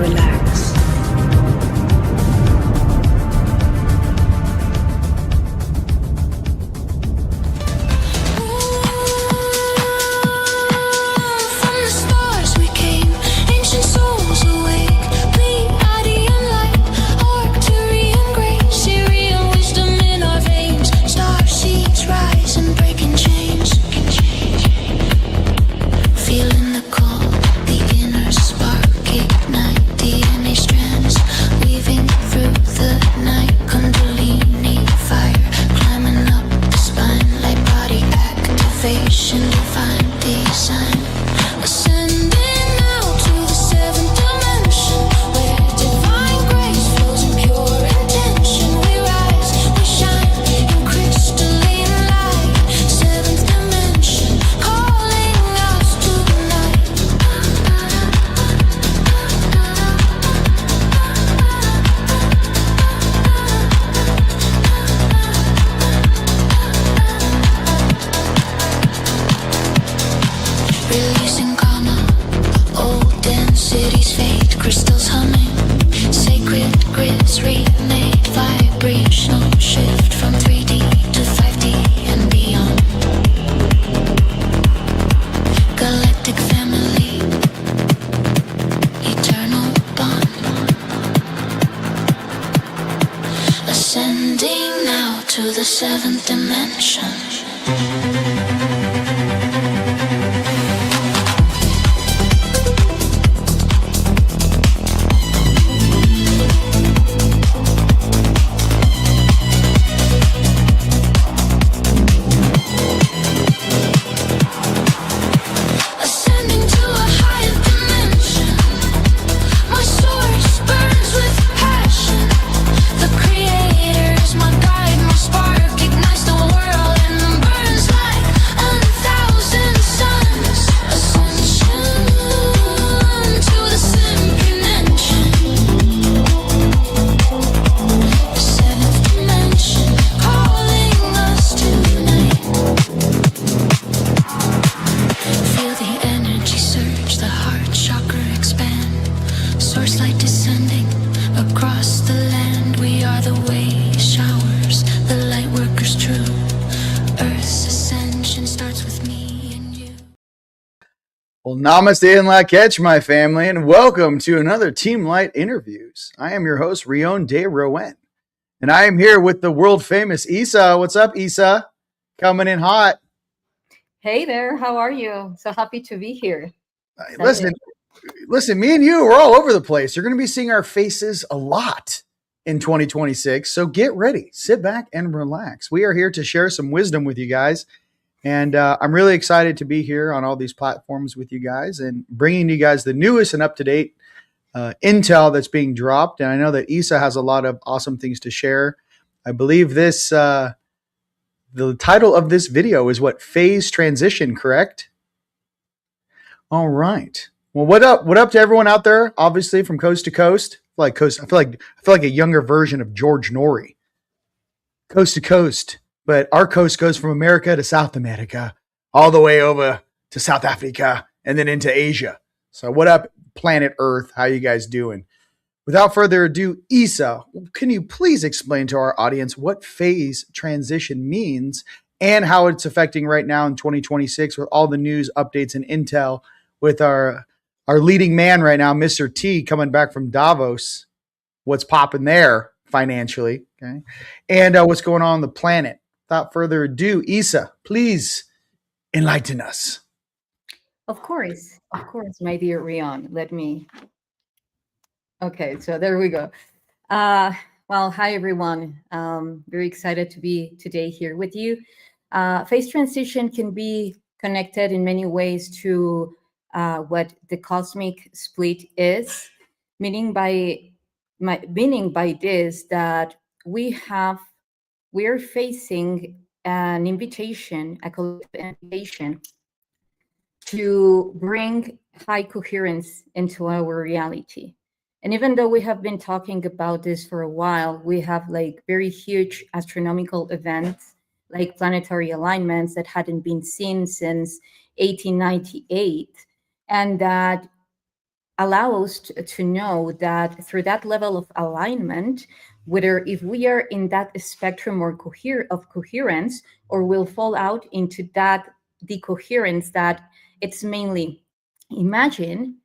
relax. Ascending now to the seventh dimension. Well, namaste and la catch, my family, and welcome to another TeamLight Interviews. I am your host, Rion de Rouen, and I am here with the world-famous Yssah. What's up, Yssah? Coming in hot. Hey there, how are you? So happy to be here. Listen, me and you, we're all over the place. You're going to be seeing our faces a lot in 2026, so get ready. Sit back and relax. We are here to share some wisdom with you guys. And I'm really excited to be here on all these platforms with you guys and bringing you guys the newest and up-to-date intel that's being dropped. And I know that Yssah has a lot of awesome things to share. I believe this, the title of this video is what? Phase Transition, correct? All right. Well, what up to everyone out there? Obviously from coast to coast. I feel like a younger version of George Norrie. Coast to coast. But our coast goes from America to South America, all the way over to South Africa, and then into Asia. So what up, planet Earth? How you guys doing? Without further ado, Yssah, can you please explain to our audience what phase transition means and how it's affecting right now in 2026 with all the news, updates, and intel with our leading man right now, Mr. T, coming back from Davos. What's popping there financially, okay? And what's going on the planet? Without further ado, Yssah, please enlighten us. Of course, my dear Rion. Okay, so there we go. Well, hi everyone. Very excited to be today here with you. Phase transition can be connected in many ways to what the cosmic split is, meaning by this that we are facing an invitation, a collective invitation to bring high coherence into our reality. And even though we have been talking about this for a while, we have like very huge astronomical events, like planetary alignments that hadn't been seen since 1898. And that allow us to know that through that level of alignment, whether if we are in that spectrum or of coherence, or will fall out into that decoherence that it's mainly imagine,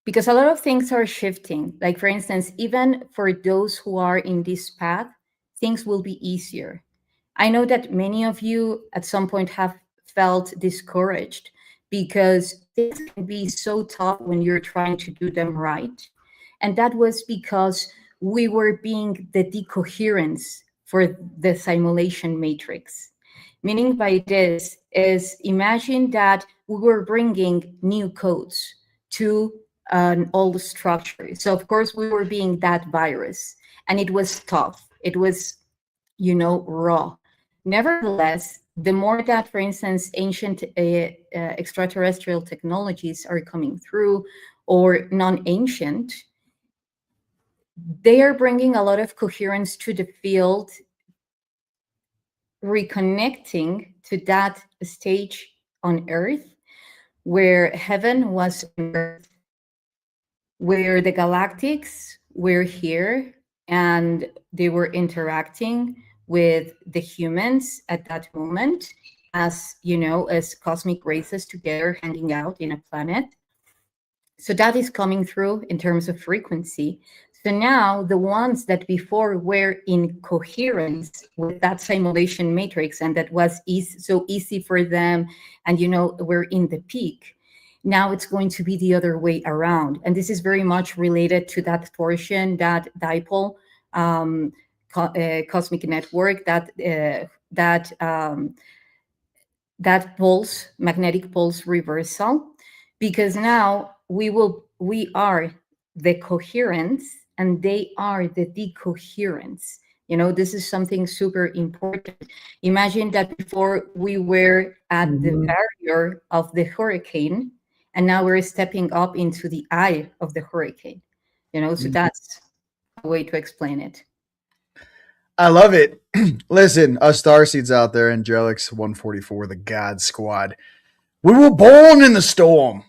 because a lot of things are shifting. Like, for instance, even for those who are in this path, things will be easier. I know that many of you at some point have felt discouraged because things can be so tough when you're trying to do them right. And that was because we were being the decoherence for the simulation matrix. Meaning by this is, imagine that we were bringing new codes to an old structure. So of course we were being that virus, and it was tough. It was, raw. Nevertheless, the more that, for instance, ancient extraterrestrial technologies are coming through, or non-ancient, they are bringing a lot of coherence to the field, reconnecting to that stage on Earth where heaven was on Earth, where the galactics were here and they were interacting with the humans at that moment, as as cosmic races together hanging out in a planet. So that is coming through in terms of frequency. So now the ones that before were in coherence with that simulation matrix, and that was so easy for them, and we're in the peak. Now it's going to be the other way around. And this is very much related to that portion, that dipole cosmic network, that pulse, magnetic pulse reversal, because now we are the coherence and they are the decoherence. This is something super important. Imagine that before we were at the barrier of the hurricane, and now we're stepping up into the eye of the hurricane. So that's a way to explain it. I love it. Listen, us starseeds out there, Angelix 144, the God Squad. We were born in the storm,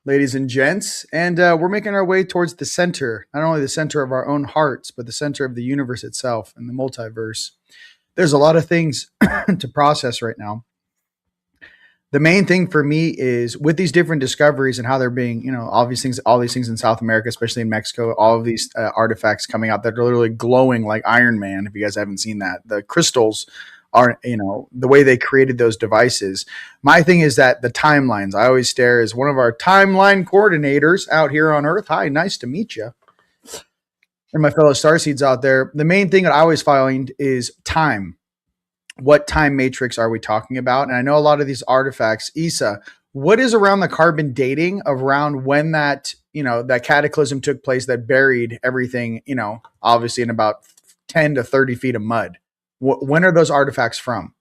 ladies and gents, and we're making our way towards the center, not only the center of our own hearts, but the center of the universe itself and the multiverse. There's a lot of things to process right now. The main thing for me is with these different discoveries and how they're being, all these things in South America, especially in Mexico, all of these artifacts coming out that are literally glowing like Iron Man. If you guys haven't seen that, the crystals are, the way they created those devices. My thing is that the timelines, I always stare as one of our timeline coordinators out here on Earth. Hi, nice to meet you. And my fellow starseeds out there, the main thing that I always find is time. What time matrix are we talking about? And I know a lot of these artifacts, Yssah, what is around the carbon dating around when that, that cataclysm took place that buried everything, obviously in about 10 to 30 feet of mud? When are those artifacts from?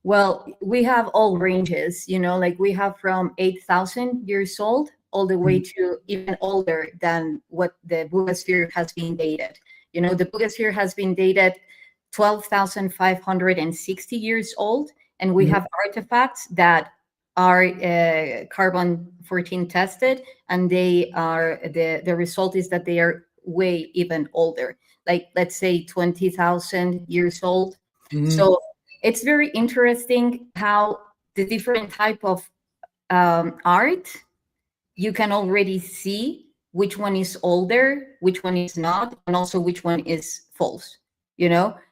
Well, we have all ranges, like we have from 8,000 years old all the way to even older than what the Boogosphere has been dated. The Boogosphere has been dated 12,560 years old, and we have artifacts that are carbon-14 tested, and they are the result is that they are way even older, like let's say 20,000 years old. So it's very interesting how the different type of art, you can already see which one is older, which one is not, and also which one is false.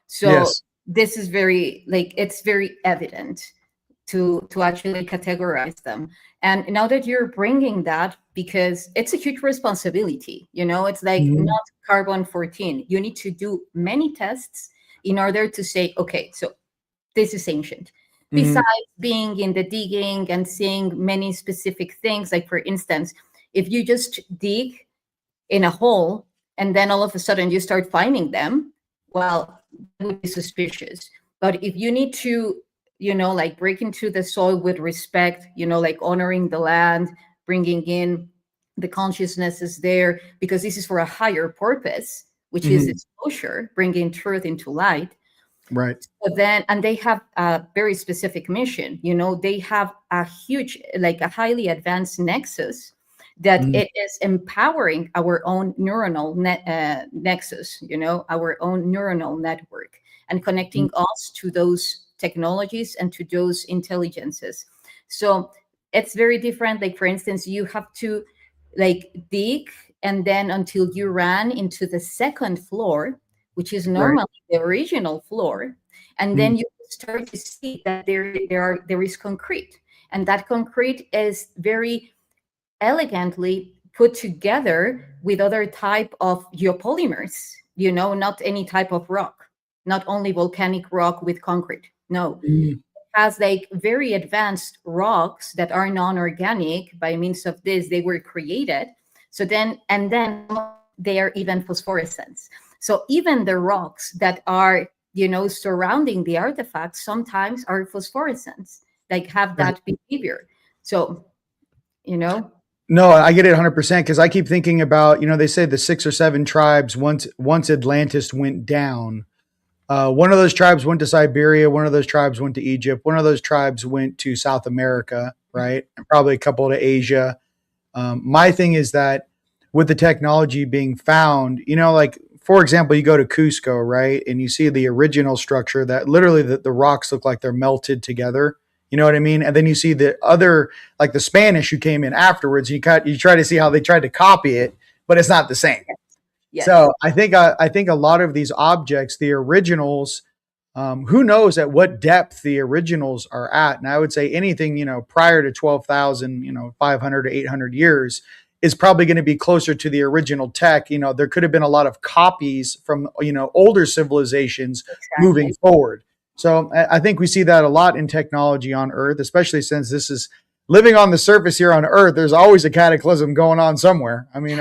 So yes. This is very, it's very evident to actually categorize them. And now that you're bringing that, because it's a huge responsibility, it's like not carbon-14. You need to do many tests in order to say, okay, so this is ancient. Besides being in the digging and seeing many specific things, like for instance, if you just dig in a hole and then all of a sudden you start finding them, well, that would be suspicious. But if you need to, break into the soil with respect, honoring the land, bringing in the consciousnesses there, because this is for a higher purpose, which is exposure, bringing truth into light. Right. But then, and they have a very specific mission. They have a huge, a highly advanced nexus that it is empowering our own neuronal nexus, our own neuronal network, and connecting us to those technologies and to those intelligences. So it's very different. Like, for instance, you have to dig, and then until you ran into the second floor, which is normally the original floor, and then you start to see that there is concrete, and that concrete is very elegantly put together with other type of geopolymers, not any type of rock, not only volcanic rock with concrete. No, it has very advanced rocks that are non-organic. By means of this, they were created. So then they are even phosphorescent. So even the rocks that are, surrounding the artifacts sometimes are phosphorescent, have that behavior. So, No, I get it 100% because I keep thinking about, they say the 6 or 7 tribes once Atlantis went down. One of those tribes went to Siberia. One of those tribes went to Egypt. One of those tribes went to South America, right? And probably a couple to Asia. My thing is that with the technology being found, for example, you go to Cusco, right? And you see the original structure that literally the rocks look like they're melted together. You know what I mean? And then you see the other, like the Spanish who came in afterwards, you try to see how they tried to copy it, but it's not the same. Yes. So I think a lot of these objects, the originals, who knows at what depth the originals are at. And I would say anything, prior to 12,000, 500 to 800 years is probably going to be closer to the original tech. There could have been a lot of copies from, older civilizations moving forward. So I think we see that a lot in technology on Earth, especially since this is living on the surface here on Earth. There's always a cataclysm going on somewhere. I mean,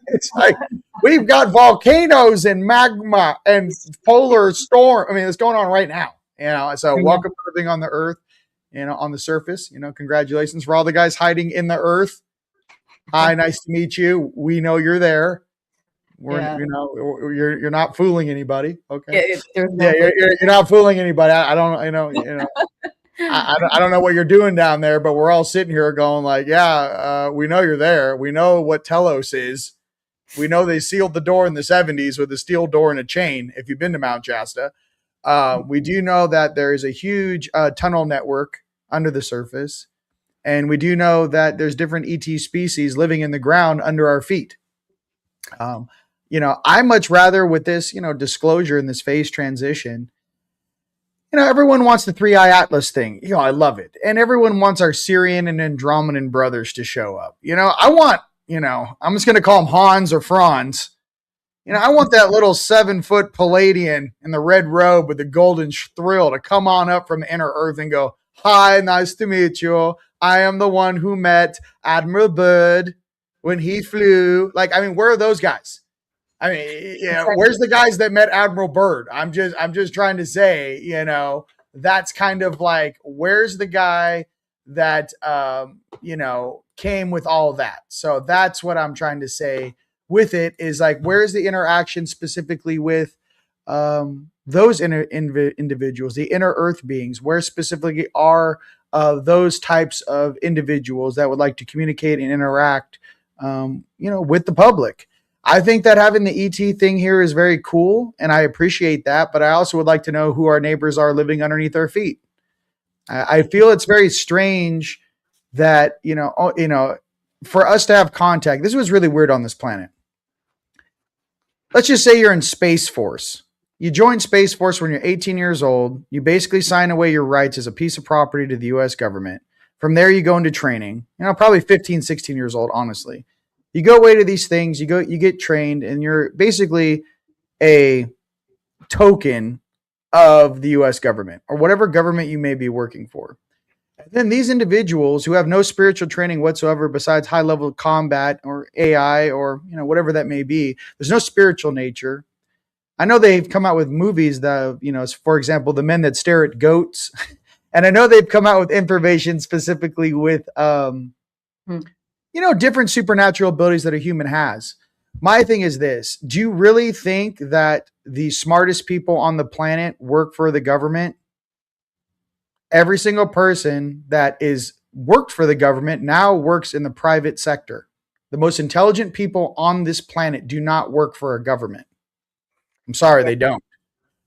it's like we've got volcanoes and magma and polar storm. I mean, it's going on right now. So welcome to living on the Earth, on the surface. Congratulations for all the guys hiding in the Earth. Hi, nice to meet you. We know you're there. You're not fooling anybody. Okay. You're not fooling anybody. I don't, I don't know what you're doing down there, but we're all sitting here going like, we know you're there. We know what Telos is. We know they sealed the door in the 70s with a steel door and a chain. If you've been to Mount Shasta, we do know that there is a huge tunnel network under the surface. And we do know that there's different ET species living in the ground under our feet. I much rather with this, disclosure in this phase transition, everyone wants the 3-eye atlas thing. I love it. And everyone wants our Syrian and Andromedan brothers to show up. I want, I'm just going to call them Hans or Franz. I want that little 7-foot Palladian in the red robe with the golden thrill to come on up from inner earth and go, hi, nice to meet you. I am the one who met Admiral Byrd when he flew. Where are those guys? Where's the guys that met Admiral Byrd? I'm just trying to say, that's kind of like, where's the guy that, came with all that? So that's what I'm trying to say with it is like, where's the interaction specifically with those individuals, the inner earth beings? Where specifically are those types of individuals that would like to communicate and interact, with the public? I think that having the ET thing here is very cool, and I appreciate that, but I also would like to know who our neighbors are living underneath our feet. I feel it's very strange that, for us to have contact, this was really weird on this planet. Let's just say you're in Space Force. You join Space Force when you're 18 years old. You basically sign away your rights as a piece of property to the U.S. government. From there, you go into training, probably 15, 16 years old, honestly. You go away to these things, you get trained, and you're basically a token of the U.S. government or whatever government you may be working for. And then these individuals who have no spiritual training whatsoever besides high-level combat or AI or whatever that may be, there's no spiritual nature. I know they've come out with movies that, for example, The Men That Stare at Goats. And I know they've come out with information specifically with different supernatural abilities that a human has. My thing is this. Do you really think that the smartest people on the planet work for the government? Every single person that is worked for the government now works in the private sector. The most intelligent people on this planet do not work for a government. I'm sorry, they don't.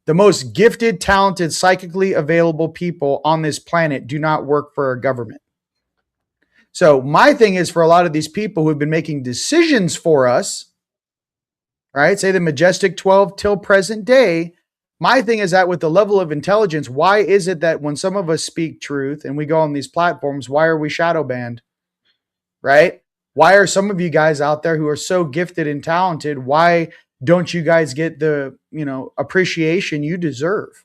The most gifted, talented, psychically available people on this planet do not work for a government. So my thing is, for a lot of these people who have been making decisions for us, right, say the Majestic 12 till present day, my thing is that with the level of intelligence, why is it that when some of us speak truth and we go on these platforms, why are we shadow banned, right? Why are some of you guys out there who are so gifted and talented, why don't you guys get the, appreciation you deserve?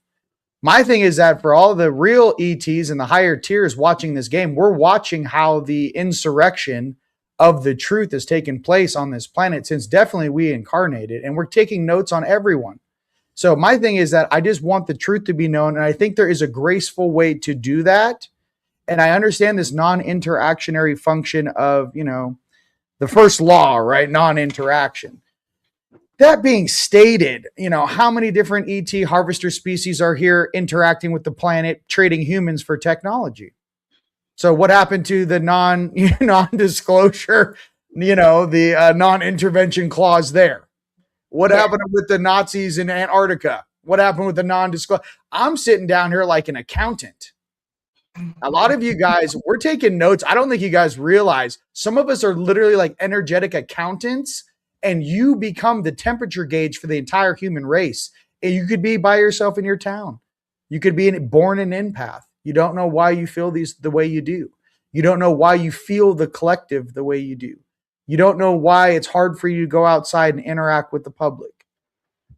My thing is that for all the real ETs and the higher tiers watching this game, we're watching how the insurrection of the truth has taken place on this planet since definitely we incarnated, and we're taking notes on everyone. So my thing is that I just want the truth to be known, and I think there is a graceful way to do that. And I understand this non-interactionary function of, the first law, right? Non-interaction. That being stated, how many different ET harvester species are here interacting with the planet, trading humans for technology? So what happened to the non-disclosure, the non-intervention clause there? What happened with the Nazis in Antarctica? What happened with the non-disclosure? I'm sitting down here like an accountant. A lot of you guys, we're taking notes. I don't think you guys realize some of us are literally like energetic accountants, and you become the temperature gauge for the entire human race. And you could be by yourself in your town. You could be born an empath. You don't know why you feel the way you do. You don't know why you feel the collective the way you do. You don't know why it's hard for you to go outside and interact with the public.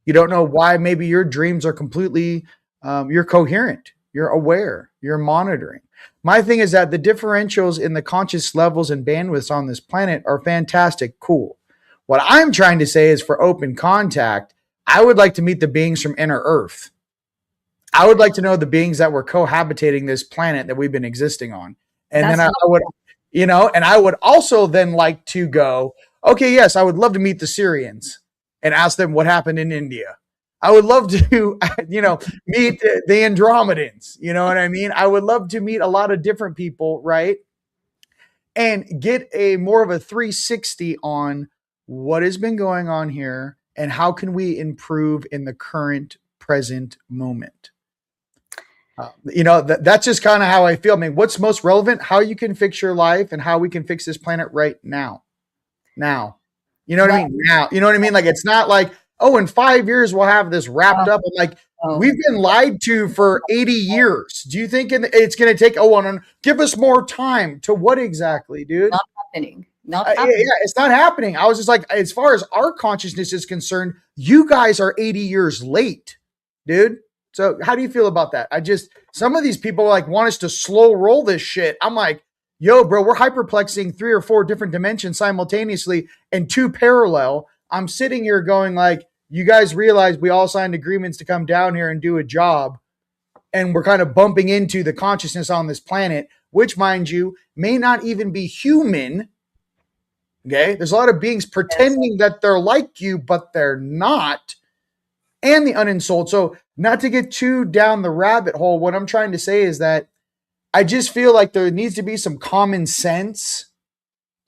You don't know why maybe your dreams are completely, you're coherent, you're aware, you're monitoring. My thing is that the differentials in the conscious levels and bandwidths on this planet are fantastic, cool. What I'm trying to say is for open contact, I would like to meet the beings from inner Earth. I would like to know the beings that were cohabitating this planet that we've been existing on. And then I would, and I would also then like to go, okay, yes, I would love to meet the Syrians and ask them what happened in India. I would love to, meet the Andromedans. You know what I mean? I would love to meet a lot of different people, right? And get a more of a 360 on what has been going on here and how can we improve in the current present moment. That's just kind of how I feel. I mean, what's most relevant? How you can fix your life and how we can fix this planet right now. Now, you know what I mean? Now, you know what I mean? Like, it's not like, oh, in 5 years, we'll have this wrapped up. I'm like, we've been lied to for 80 years. Do you think it's going to take, give us more time to what exactly, dude? Not happening. Yeah, it's not happening. I was just like, as far as our consciousness is concerned, you guys are 80 years late, dude. So how do you feel about that? Some of these people like want us to slow roll this shit. I'm like, yo, bro, we're hyperplexing 3 or 4 different dimensions simultaneously and 2 parallel. I'm sitting here going like, you guys realize we all signed agreements to come down here and do a job. And we're kind of bumping into the consciousness on this planet, which, mind you, may not even be human. Okay. There's a lot of beings pretending that they're like you, but they're not. And the unensouled. So not to get too down the rabbit hole, what I'm trying to say is that I just feel like there needs to be some common sense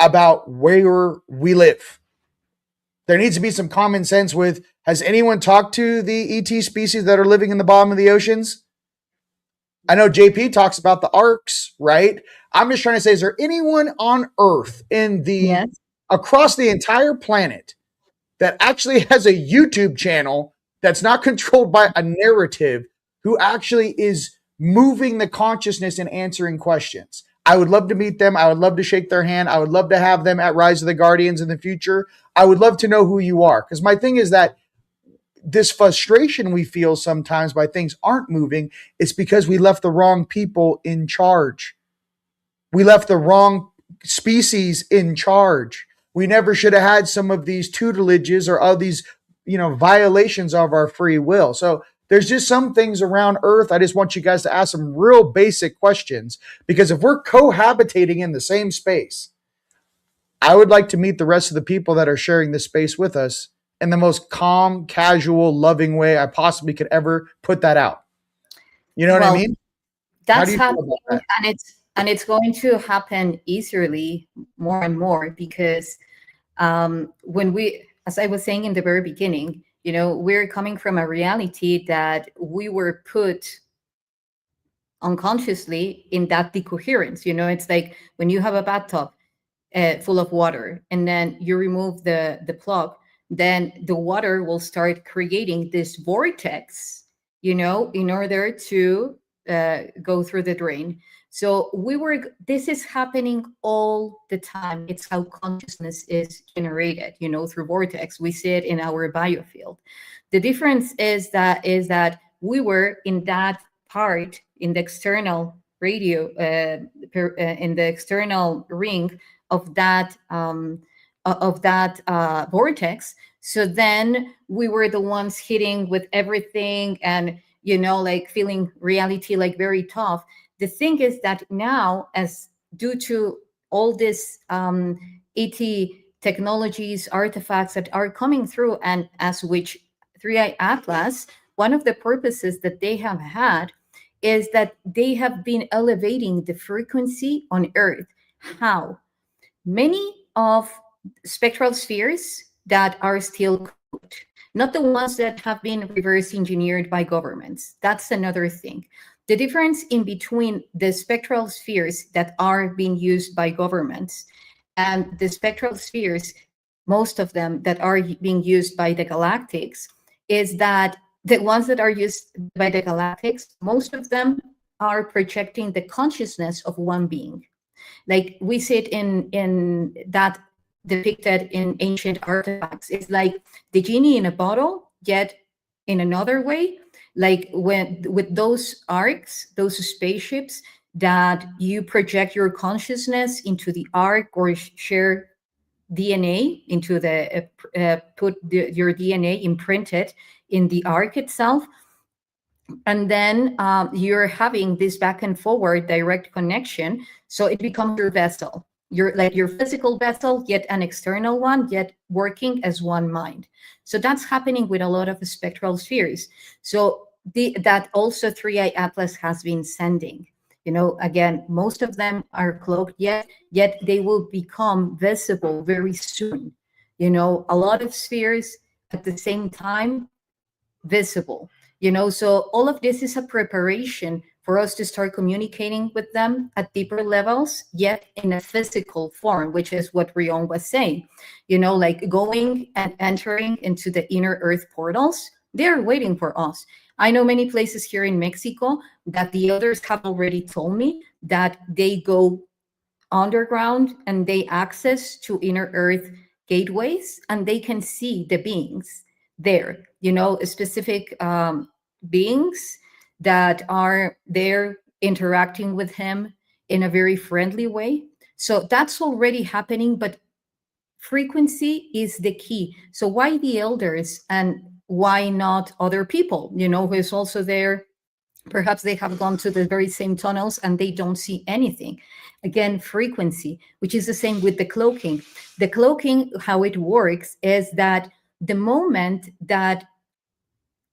about where we live. There needs to be some common sense with, has anyone talked to the ET species that are living in the bottom of the oceans? I know JP talks about the arcs, right? I'm just trying to say, is there anyone on Earth across the entire planet that actually has a YouTube channel that's not controlled by a narrative, who actually is moving the consciousness and answering questions? I would love to meet them. I would love to shake their hand. I would love to have them at Rise of the Guardians in the future. I would love to know who you are. Because my thing is that this frustration we feel sometimes by things aren't moving, it's because we left the wrong people in charge. We left the wrong species in charge. We never should have had some of these tutelages or all these, violations of our free will. So there's just some things around Earth. I just want you guys to ask some real basic questions, because if we're cohabitating in the same space, I would like to meet the rest of the people that are sharing this space with us in the most calm, casual, loving way I possibly could ever put that out. You know what I mean? That's happening, and And it's going to happen easily more and more because when we, as I was saying in the very beginning, we're coming from a reality that we were put unconsciously in that decoherence. It's like when you have a bathtub full of water and then you remove the plug, then the water will start creating this vortex, in order to go through the drain. So this is happening all the time. It's how consciousness is generated, through vortex. We see it in our biofield. The difference is that we were in that part, in the external radio, in the external ring of that vortex. So then we were the ones hitting with everything and like feeling reality like very tough. The thing is that now, as due to all this ET technologies, artifacts that are coming through, and as which 3i Atlas, one of the purposes that they have had is that they have been elevating the frequency on Earth. How? Many of spectral spheres that are still code, not the ones that have been reverse engineered by governments. That's another thing. The difference in between the spectral spheres that are being used by governments and the spectral spheres, most of them that are being used by the galactics, is that the ones that are used by the galactics, most of them are projecting the consciousness of one being. Like we see it in that depicted in ancient artifacts. It's like the genie in a bottle, yet in another way, like with those arcs, those spaceships that you project your consciousness into the arc or share DNA into the your DNA imprinted in the arc itself. And then you're having this back and forward direct connection. So it becomes your vessel. You're like your physical vessel, yet an external one, yet working as one mind. So that's happening with a lot of spectral spheres. So that also 3i Atlas has been sending. Again, most of them are cloaked yet they will become visible very soon. A lot of spheres at the same time visible. So all of this is a preparation for us to start communicating with them at deeper levels, yet in a physical form, which is what Rion was saying. Like going and entering into the inner earth portals, they're waiting for us. I know many places here in Mexico that the elders have already told me that they go underground and they access to inner earth gateways and they can see the beings there, specific beings that are there interacting with him in a very friendly way. So that's already happening, but frequency is the key. So why the elders and why not other people, who is also there? Perhaps they have gone to the very same tunnels and they don't see anything. Again, frequency, which is the same with the cloaking. The cloaking, how it works is that the moment that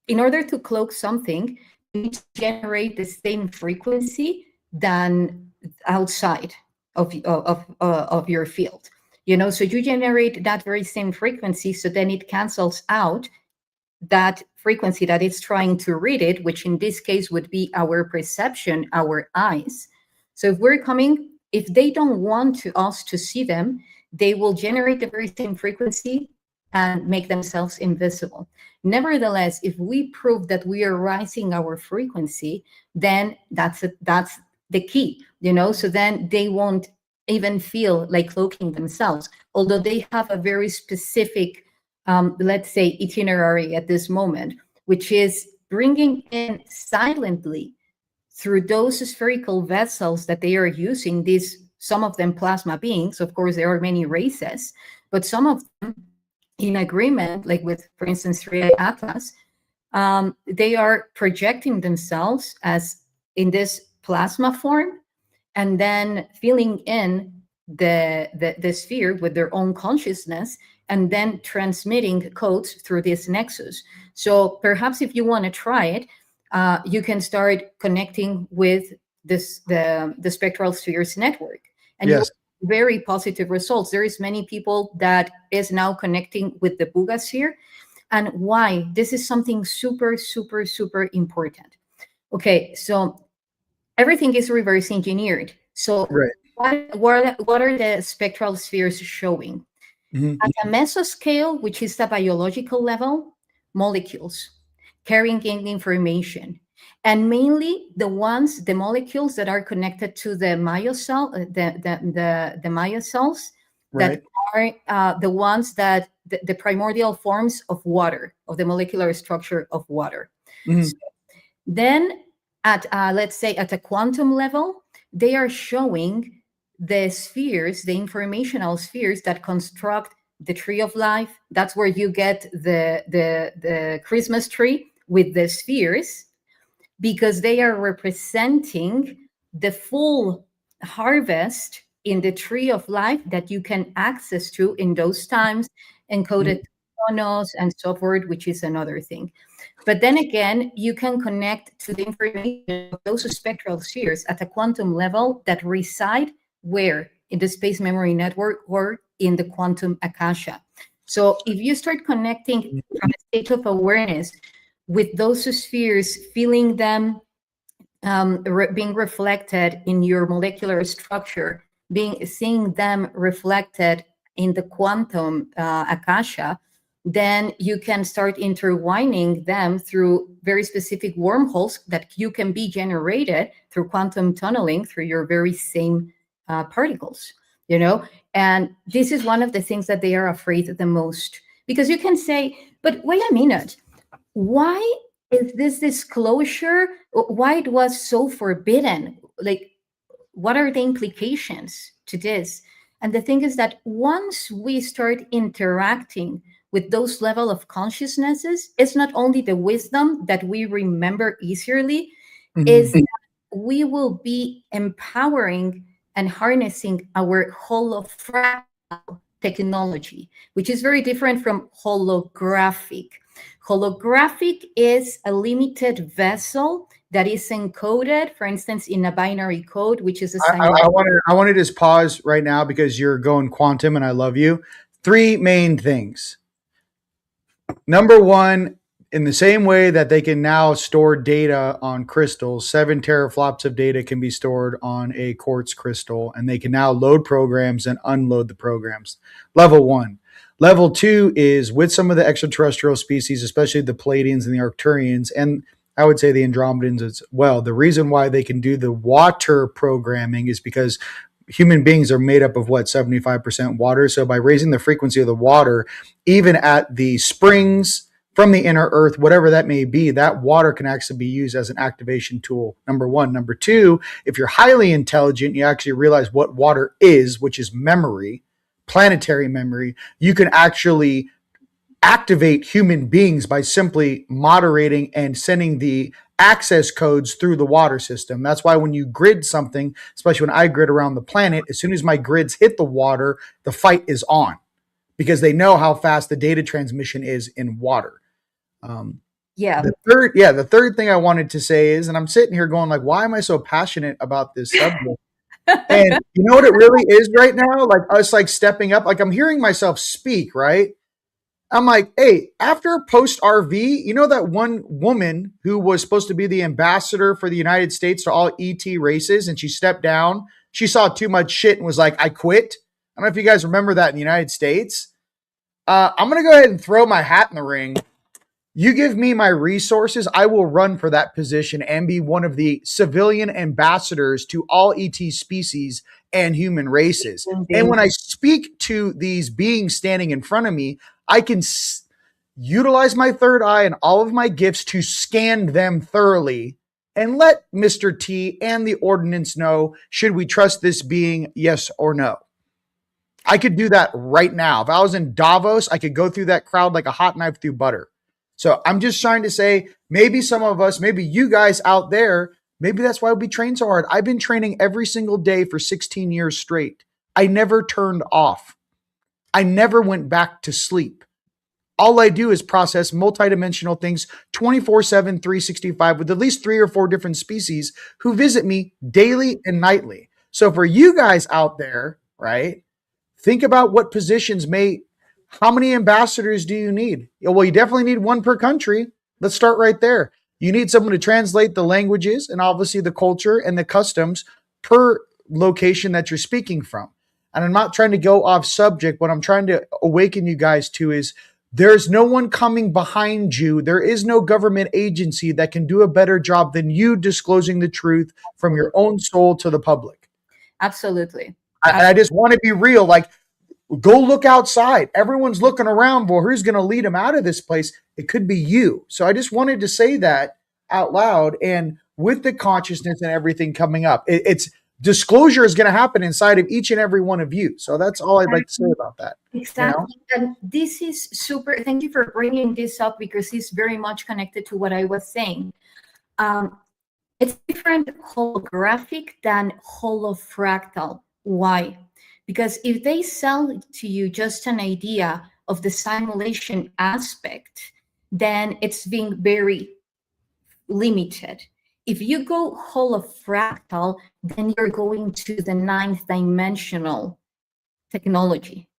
in order to cloak something, you need to generate the same frequency than outside of your field. So you generate that very same frequency, so then it cancels out that frequency that it's trying to read it, which in this case would be our perception, our eyes. So if they don't want us to see them, they will generate the very same frequency and make themselves invisible. Nevertheless, if we prove that we are rising our frequency, then that's the key, so then they won't even feel like cloaking themselves, although they have a very specific let's say itinerary at this moment, which is bringing in silently through those spherical vessels that they are using, some of them plasma beings. Of course, there are many races, but some of them in agreement, like with, for instance, 3i Atlas, they are projecting themselves as in this plasma form and then filling in the sphere with their own consciousness and then transmitting codes through this nexus. So perhaps if you want to try it, you can start connecting with the spectral spheres network, and Yes. very positive results. There is many people that is now connecting with the Buga sphere. And why? This is something super, super, super important. Okay, so everything is reverse engineered. So Right. what are the spectral spheres showing? Mm-hmm. At a mesoscale, which is the biological level, molecules carrying in information, and mainly the molecules that are connected to the myocell, the myocells, Right. that are the ones that the primordial forms of water, of the molecular structure of water. Mm-hmm. So then, at let's say at a quantum level, they are showing the spheres, the informational spheres that construct the tree of life. That's where you get the Christmas tree with the spheres, because they are representing the full harvest in the tree of life that you can access to in those times, encoded chronos and so forth, which is another thing. But then again, you can connect to the information of those spectral spheres at a quantum level that reside where? In the space memory network or in the quantum akasha. So if you start connecting from a state of awareness with those spheres, feeling them being reflected in your molecular structure, seeing them reflected in the quantum akasha, then you can start intertwining them through very specific wormholes that you can be generated through quantum tunneling through your very same particles, and this is one of the things that they are afraid the most, because you can say, but wait a minute, why is this disclosure, why it was so forbidden? Like, what are the implications to this? And the thing is that once we start interacting with those level of consciousnesses, it's not only the wisdom that we remember easily, is that we will be empowering and harnessing our holofractal technology, which is very different from holographic. Holographic is a limited vessel that is encoded, for instance, in a binary code, which is a sign. I want to just pause right now because you're going quantum and I love you. 3 main things. Number one, in the same way that they can now store data on crystals, 7 teraflops of data can be stored on a quartz crystal, and they can now load programs and unload the programs. Level 1. Level 2 is with some of the extraterrestrial species, especially the Palladians and the Arcturians, and I would say the Andromedans as well. The reason why they can do the water programming is because human beings are made up of 75% water. So by raising the frequency of the water, even at the springs from the inner earth, whatever that may be, that water can actually be used as an activation tool. Number 1. Number 2, if you're highly intelligent, you actually realize what water is, which is memory, planetary memory. You can actually activate human beings by simply moderating and sending the access codes through the water system. That's why when you grid something, especially when I grid around the planet, as soon as my grids hit the water, the fight is on, because they know how fast the data transmission is in water. The third thing I wanted to say is, and I'm sitting here going like, why am I so passionate about this subject? And you know what it really is right now? Like us like stepping up, like I'm hearing myself speak, right? I'm like, hey, after post RV, you know that one woman who was supposed to be the ambassador for the United States to all ET races, and she stepped down. She saw too much shit and was like, I quit. I don't know if you guys remember that in the United States. I'm going to go ahead and throw my hat in the ring. You give me my resources, I will run for that position and be one of the civilian ambassadors to all ET species and human races. And when I speak to these beings standing in front of me, I can utilize my third eye and all of my gifts to scan them thoroughly and let Mr. T and the ordinance know, should we trust this being, yes or no? I could do that right now. If I was in Davos, I could go through that crowd like a hot knife through butter. So I'm just trying to say, maybe some of us, maybe you guys out there, maybe that's why we train so hard. I've been training every single day for 16 years straight. I never turned off. I never went back to sleep. all I do is process multidimensional things 24/7, 365 with at least 3 or 4 different species who visit me daily and nightly. So for you guys out there, right, think about what positions how many ambassadors do you need? Well, you definitely need one per country. Let's start right there. You need someone to translate the languages and obviously the culture and the customs per location that you're speaking from. And I'm not trying to go off subject. What I'm trying to awaken you guys to is there's no one coming behind you. There is no government agency that can do a better job than you disclosing the truth from your own soul to the public. Absolutely. I just want to be real. Like, go look outside. Everyone's looking around. Well, who's going to lead them out of this place? It could be you. So I just wanted to say that out loud. And with the consciousness and everything coming up, it's disclosure is going to happen inside of each and every one of you. So that's all I'd like to say about that. Exactly. You know? And this is super. Thank you for bringing this up because it's very much connected to what I was saying. It's different holographic than holofractal. Why? Because if they sell to you just an idea of the simulation aspect, then it's being very limited. If you go holofractal, then you're going to the 9th dimensional technology.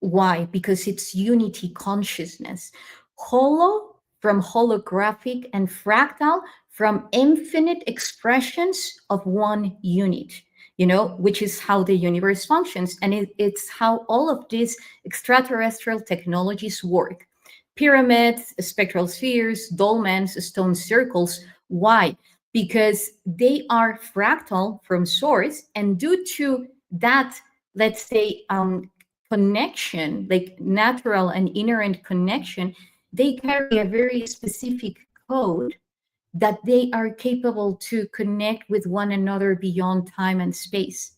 Why? Because it's unity consciousness. Holo from holographic and fractal from infinite expressions of one unit, you know, which is how the universe functions. And it's how all of these extraterrestrial technologies work. Pyramids, spectral spheres, dolmens, stone circles. Why? Because they are fractal from source. And due to that, let's say, connection, like natural and inherent connection, they carry a very specific code that they are capable to connect with one another beyond time and space.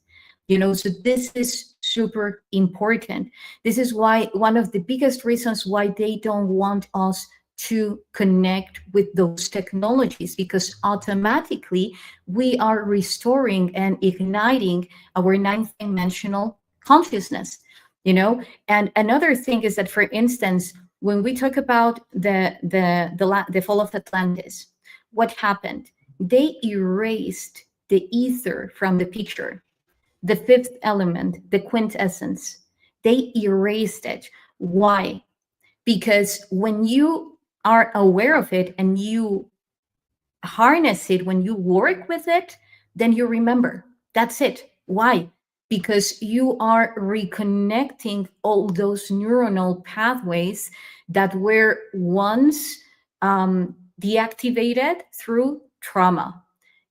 You know, so this is super important. This is why one of the biggest reasons why they don't want us to connect with those technologies, because automatically we are restoring and igniting our 9th dimensional consciousness, you know. And another thing is that, for instance, when we talk about the fall of Atlantis, what happened? They erased the ether from the picture, the 5th element, the quintessence. They erased it. Why? Because when you are aware of it and you harness it, when you work with it, then you remember. That's it. Why? Because you are reconnecting all those neuronal pathways that were once deactivated through trauma,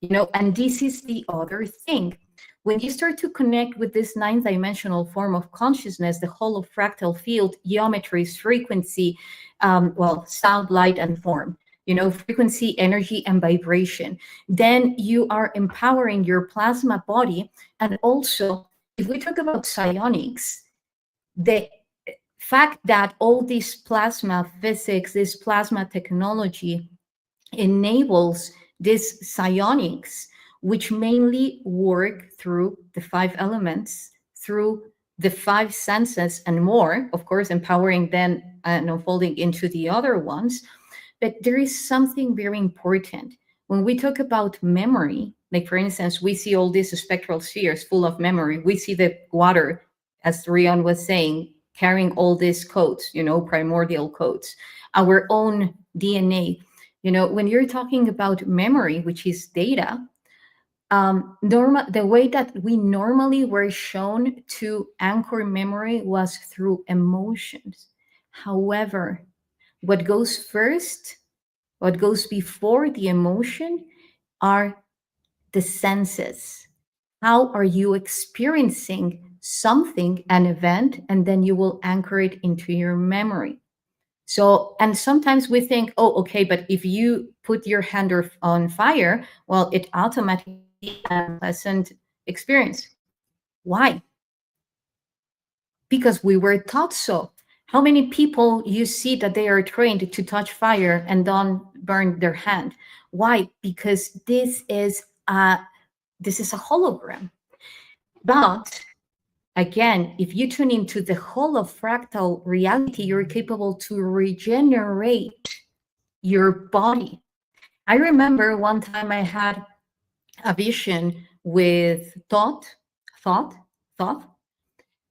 you know. And this is the other thing. When you start to connect with this 9th dimensional form of consciousness, the whole of fractal field, geometries, frequency, sound, light, and form, you know, frequency, energy, and vibration, then you are empowering your plasma body. And also, if we talk about psionics, the fact that all this plasma physics, this plasma technology enables this psionics, which mainly work through the 5 elements, through the 5 senses and more, of course, empowering them and unfolding into the other ones. But there is something very important. When we talk about memory, like for instance, we see all these spectral spheres full of memory. We see the water, as Rion was saying, carrying all these codes, you know, primordial codes, our own DNA. You know, when you're talking about memory, which is data, the way that we normally were shown to anchor memory was through emotions. However, what goes first, what goes before the emotion are the senses. How are you experiencing something, an event, and then you will anchor it into your memory. So, and sometimes we think, oh, okay, but if you put your hand on fire, well, it automatically an unpleasant experience. Why? Because we were taught so. How many people you see that they are trained to touch fire and don't burn their hand? Why? Because this is a hologram. But again, if you tune into the whole of fractal reality, you're capable to regenerate your body. I remember one time I had a vision with thought,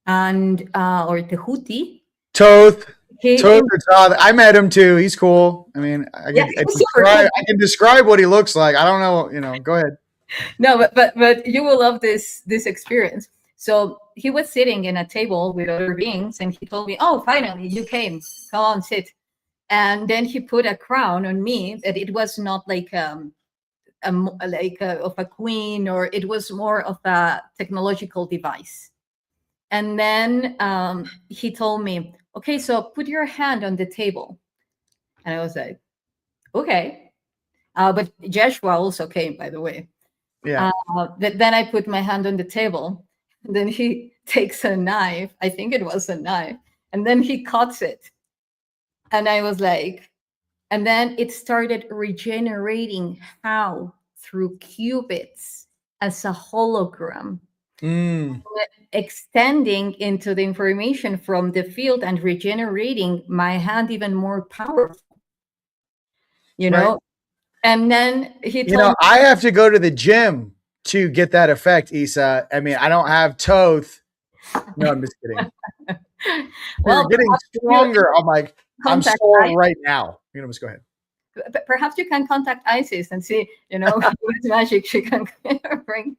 and or the Houthi. Toth. He, Toth or Toth. I met him too. He's cool. I mean, yeah, he was super cool. I can describe what he looks like. I don't know. You know, go ahead. No, but you will love this experience. So he was sitting in a table with other beings, and he told me, "Oh, finally you came. Come on, sit." And then he put a crown on me. That it was not like of a queen, or it was more of a technological device. And then he told me, "Okay, so put your hand on the table." And I was like, "Okay." But Joshua also came, by the way. Yeah. Then I put my hand on the table. And then he takes a knife. I think it was a knife. And then he cuts it. And I was like, and then it started regenerating how? Through qubits as a hologram. Extending into the information from the field and regenerating my hand even more powerful. You know? Right. And then he told me, I have to go to the gym to get that effect, Yssah. I mean, I don't have Toth. No, I'm just kidding. well, you're getting stronger. I'm like, I'm sore right now. Just go ahead. Perhaps you can contact Isis and see, what magic she can bring.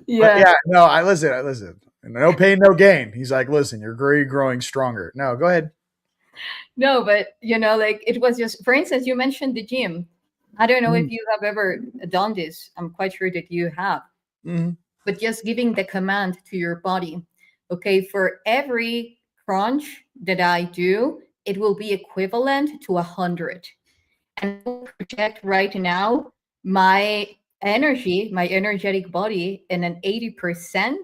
Yeah. No, I listen. No pain, no gain. He's like, listen, you're growing stronger. No, go ahead. No, but like it was just, for instance, you mentioned the gym. I don't know if you have ever done this. I'm quite sure that you have. But just giving the command to your body, okay, for every crunch that I do, it will be equivalent to 100. And I will project right now my energy, my energetic body in an 80%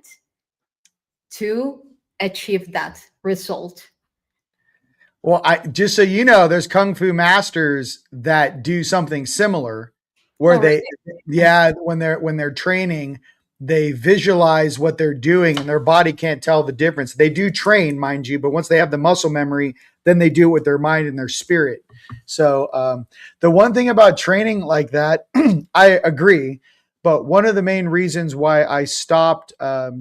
to achieve that result. Well, just so you know, there's Kung Fu masters that do something similar where when they're training, they visualize what they're doing and their body can't tell the difference. They do train, mind you, but once they have the muscle memory, then they do it with their mind and their spirit. So the one thing about training like that, I agree. But one of the main reasons why I stopped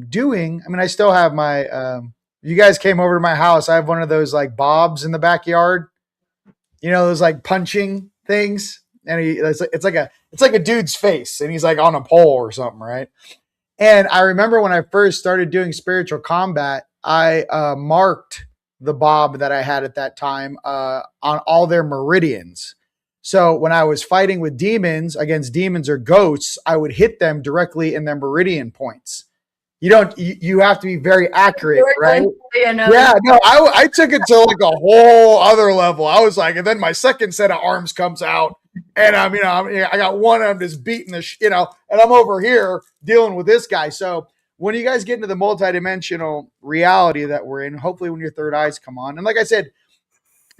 doing, I mean, I still have my, you guys came over to my house. I have one of those like bobs in the backyard, those like punching things. And it's like a dude's face and he's like on a pole or something. Right. And I remember when I first started doing spiritual combat, I marked the bob that I had at that time on all their meridians. So when I was fighting with demons against demons or ghosts, I would hit them directly in their meridian points. You have to be very accurate, right? Yeah, no, I took it to like a whole other level. I was like, and then my second set of arms comes out and I got one of them just beating and I'm over here dealing with this guy. So when you guys get into the multidimensional reality that we're in, hopefully when your third eyes come on, and like I said,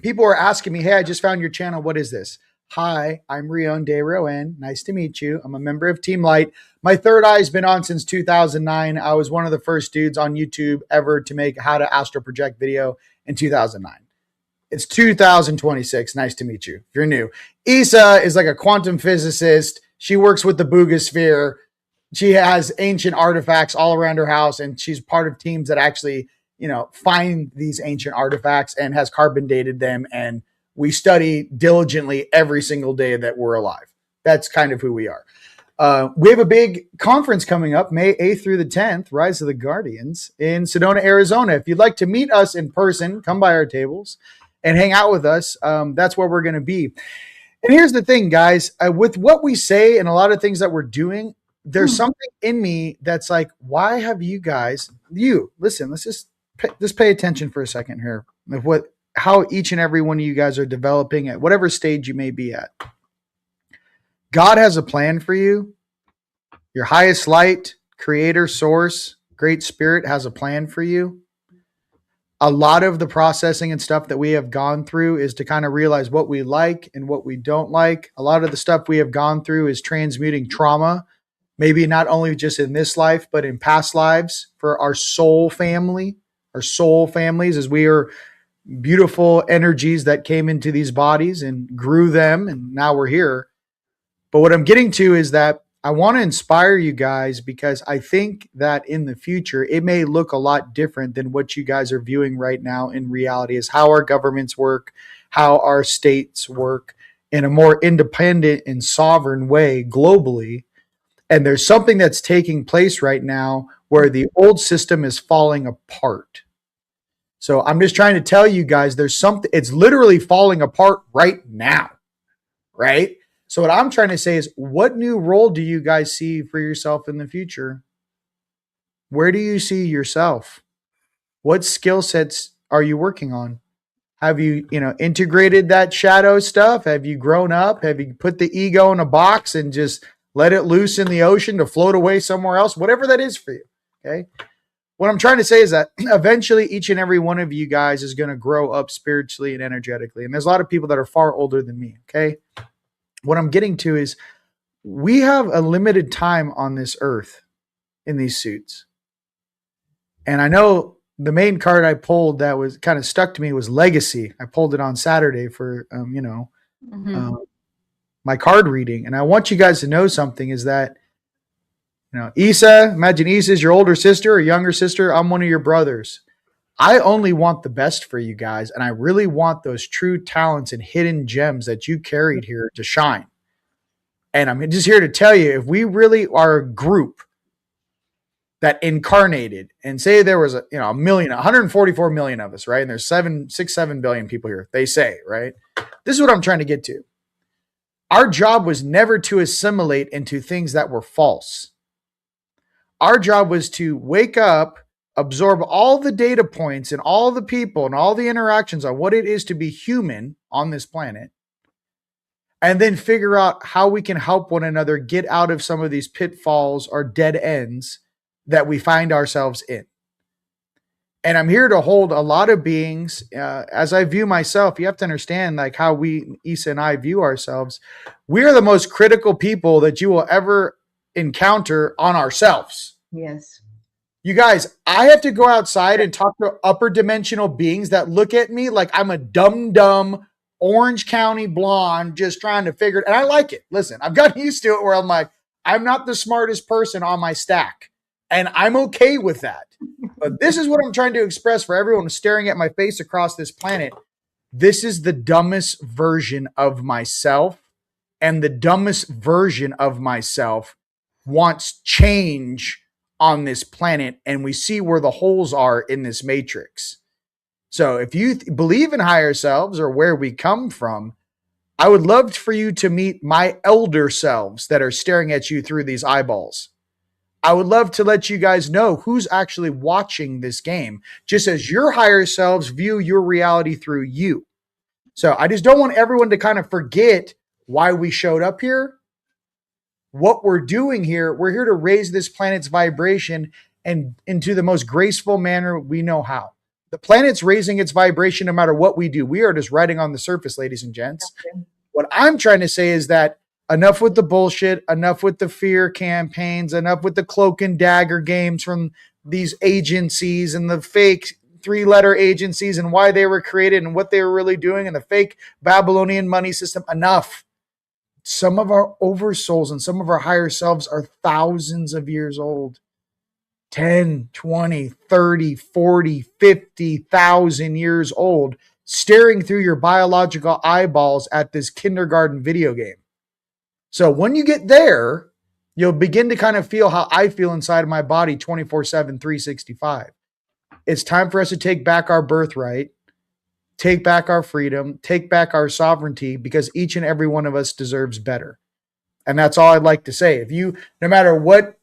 people are asking me, hey, I just found your channel. What is this? Hi, I'm Rion de Rowan. Nice to meet you. I'm a member of TeamLight. My third eye's been on since 2009. I was one of the first dudes on YouTube ever to make how to astral project video in 2009. It's 2026. Nice to meet you. If you're new. Yssah is like a quantum physicist. She works with the Boogosphere. She has ancient artifacts all around her house, and she's part of teams that actually, find these ancient artifacts and has carbon dated them. And we study diligently every single day that we're alive. That's kind of who we are. We have a big conference coming up, May 8th through the 10th, Rise of the Guardians in Sedona, Arizona. If you'd like to meet us in person, come by our tables and hang out with us. That's where we're going to be. And here's the thing, guys, with what we say and a lot of things that we're doing, there's something in me that's like, why have you guys, listen, let's just pay attention for a second here of how each and every one of you guys are developing at whatever stage you may be at. God has a plan for you. Your highest light, creator, source, great spirit has a plan for you. A lot of the processing and stuff that we have gone through is to kind of realize what we like and what we don't like. A lot of the stuff we have gone through is transmuting trauma maybe not only just in this life, but in past lives for our soul family, our soul families, as we are beautiful energies that came into these bodies and grew them. And now we're here. But what I'm getting to is that I want to inspire you guys because I think that in the future, it may look a lot different than what you guys are viewing right now in reality, is how our governments work, how our states work in a more independent and sovereign way globally. And there's something that's taking place right now where the old system is falling apart. So I'm just trying to tell you guys there's something, it's literally falling apart right now, right? So what I'm trying to say is, what new role do you guys see for yourself in the future? Where do you see yourself? What skill sets are you working on? Have you, integrated that shadow stuff? Have you grown up? Have you put the ego in a box and just let it loose in the ocean to float away somewhere else? Whatever that is for you. Okay. What I'm trying to say is that eventually each and every one of you guys is going to grow up spiritually and energetically. And there's a lot of people that are far older than me. Okay. What I'm getting to is we have a limited time on this earth in these suits. And I know the main card I pulled that was kind of stuck to me was Legacy. I pulled it on Saturday for, my card reading. And I want you guys to know something is that, Yssah, imagine Yssah is your older sister or younger sister. I'm one of your brothers. I only want the best for you guys. And I really want those true talents and hidden gems that you carried here to shine. And I'm just here to tell you, if we really are a group that incarnated and say there was a million, 144 million of us, right? And there's 7 billion people here, they say, right? This is what I'm trying to get to. Our job was never to assimilate into things that were false. Our job was to wake up, absorb all the data points and all the people and all the interactions on what it is to be human on this planet, and then figure out how we can help one another get out of some of these pitfalls or dead ends that we find ourselves in. And I'm here to hold a lot of beings. As I view myself, you have to understand like how we, Yssah and I, view ourselves. We are the most critical people that you will ever encounter on ourselves. Yes. You guys, I have to go outside and talk to upper dimensional beings that look at me like I'm a dumb Orange County blonde just trying to figure it. And I like it. Listen, I've gotten used to it where I'm like, I'm not the smartest person on my stack. And I'm okay with that. But this is what I'm trying to express for everyone staring at my face across this planet. This is the dumbest version of myself. And the dumbest version of myself wants change on this planet. And we see where the holes are in this matrix. So if you believe in higher selves or where we come from, I would love for you to meet my elder selves that are staring at you through these eyeballs. I would love to let you guys know who's actually watching this game, just as your higher selves view your reality through you. So I just don't want everyone to kind of forget why we showed up here, what we're doing here. We're here to raise this planet's vibration and into the most graceful manner we know how. The planet's raising its vibration no matter what we do. We are just riding on the surface, ladies and gents. Okay. What I'm trying to say is that enough with the bullshit, enough with the fear campaigns, enough with the cloak and dagger games from these agencies and the fake 3-letter agencies and why they were created and what they were really doing and the fake Babylonian money system. Enough. Some of our oversouls and some of our higher selves are thousands of years old. 10, 20, 30, 40, 50,000 years old, staring through your biological eyeballs at this kindergarten video game. So when you get there, you'll begin to kind of feel how I feel inside of my body 24/7, 365. It's time for us to take back our birthright, take back our freedom, take back our sovereignty, because each and every one of us deserves better. And that's all I'd like to say. If you, no matter what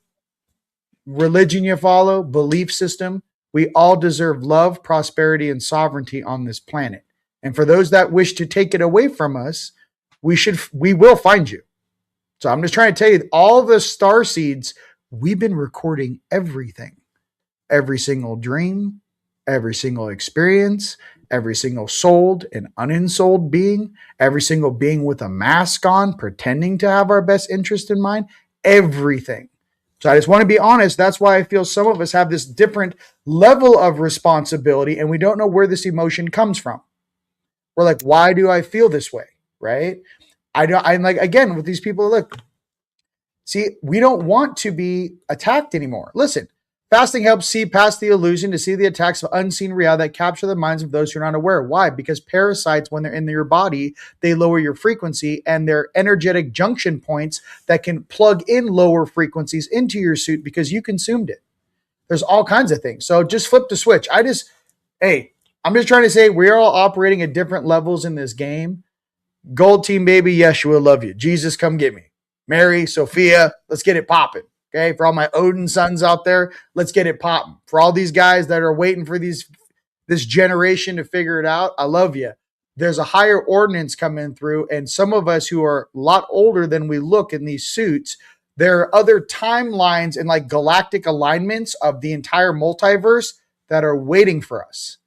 religion you follow, belief system, we all deserve love, prosperity, and sovereignty on this planet. And for those that wish to take it away from us, we will find you. So I'm just trying to tell you, all the star seeds, we've been recording everything. Every single dream, every single experience, every single souled and unensouled being, every single being with a mask on, pretending to have our best interest in mind, everything. So I just want to be honest. That's why I feel some of us have this different level of responsibility and we don't know where this emotion comes from. We're like, why do I feel this way? Right? I'm like, again, with these people, look, see, we don't want to be attacked anymore. Listen, fasting helps see past the illusion to see the attacks of unseen reality that capture the minds of those who are not aware. Why? Because parasites, when they're in your body, they lower your frequency and they're energetic junction points that can plug in lower frequencies into your suit because you consumed it. There's all kinds of things. So just flip the switch. Hey, I'm just trying to say we're all operating at different levels in this game. Gold team, baby, Yeshua, love you. Jesus, come get me. Mary, Sophia, let's get it popping. Okay, for all my Odin sons out there, let's get it popping. For all these guys that are waiting for this generation to figure it out, I love you. There's a higher ordinance coming through, and some of us who are a lot older than we look in these suits, there are other timelines and like galactic alignments of the entire multiverse that are waiting for us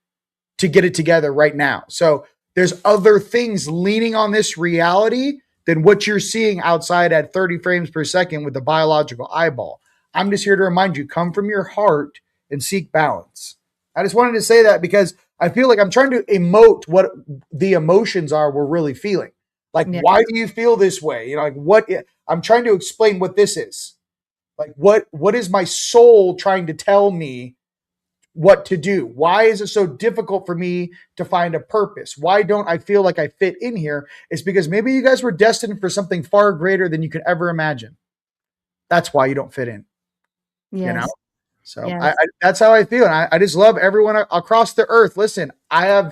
to get it together right now. So there's other things leaning on this reality than what you're seeing outside at 30 frames per second with the biological eyeball. I'm just here to remind you, come from your heart and seek balance. I just wanted to say that because I feel like I'm trying to emote what the emotions are we're really feeling. Like, why do you feel this way? You know, like what I'm trying to explain what this is. Like, what is my soul trying to tell me what to do? Why is it so difficult for me to find a purpose? Why don't I feel like I fit in here? It's because maybe you guys were destined for something far greater than you could ever imagine. That's why you don't fit in. Yes. You know? So yes. That's how I feel. And I just love everyone across the earth. Listen, I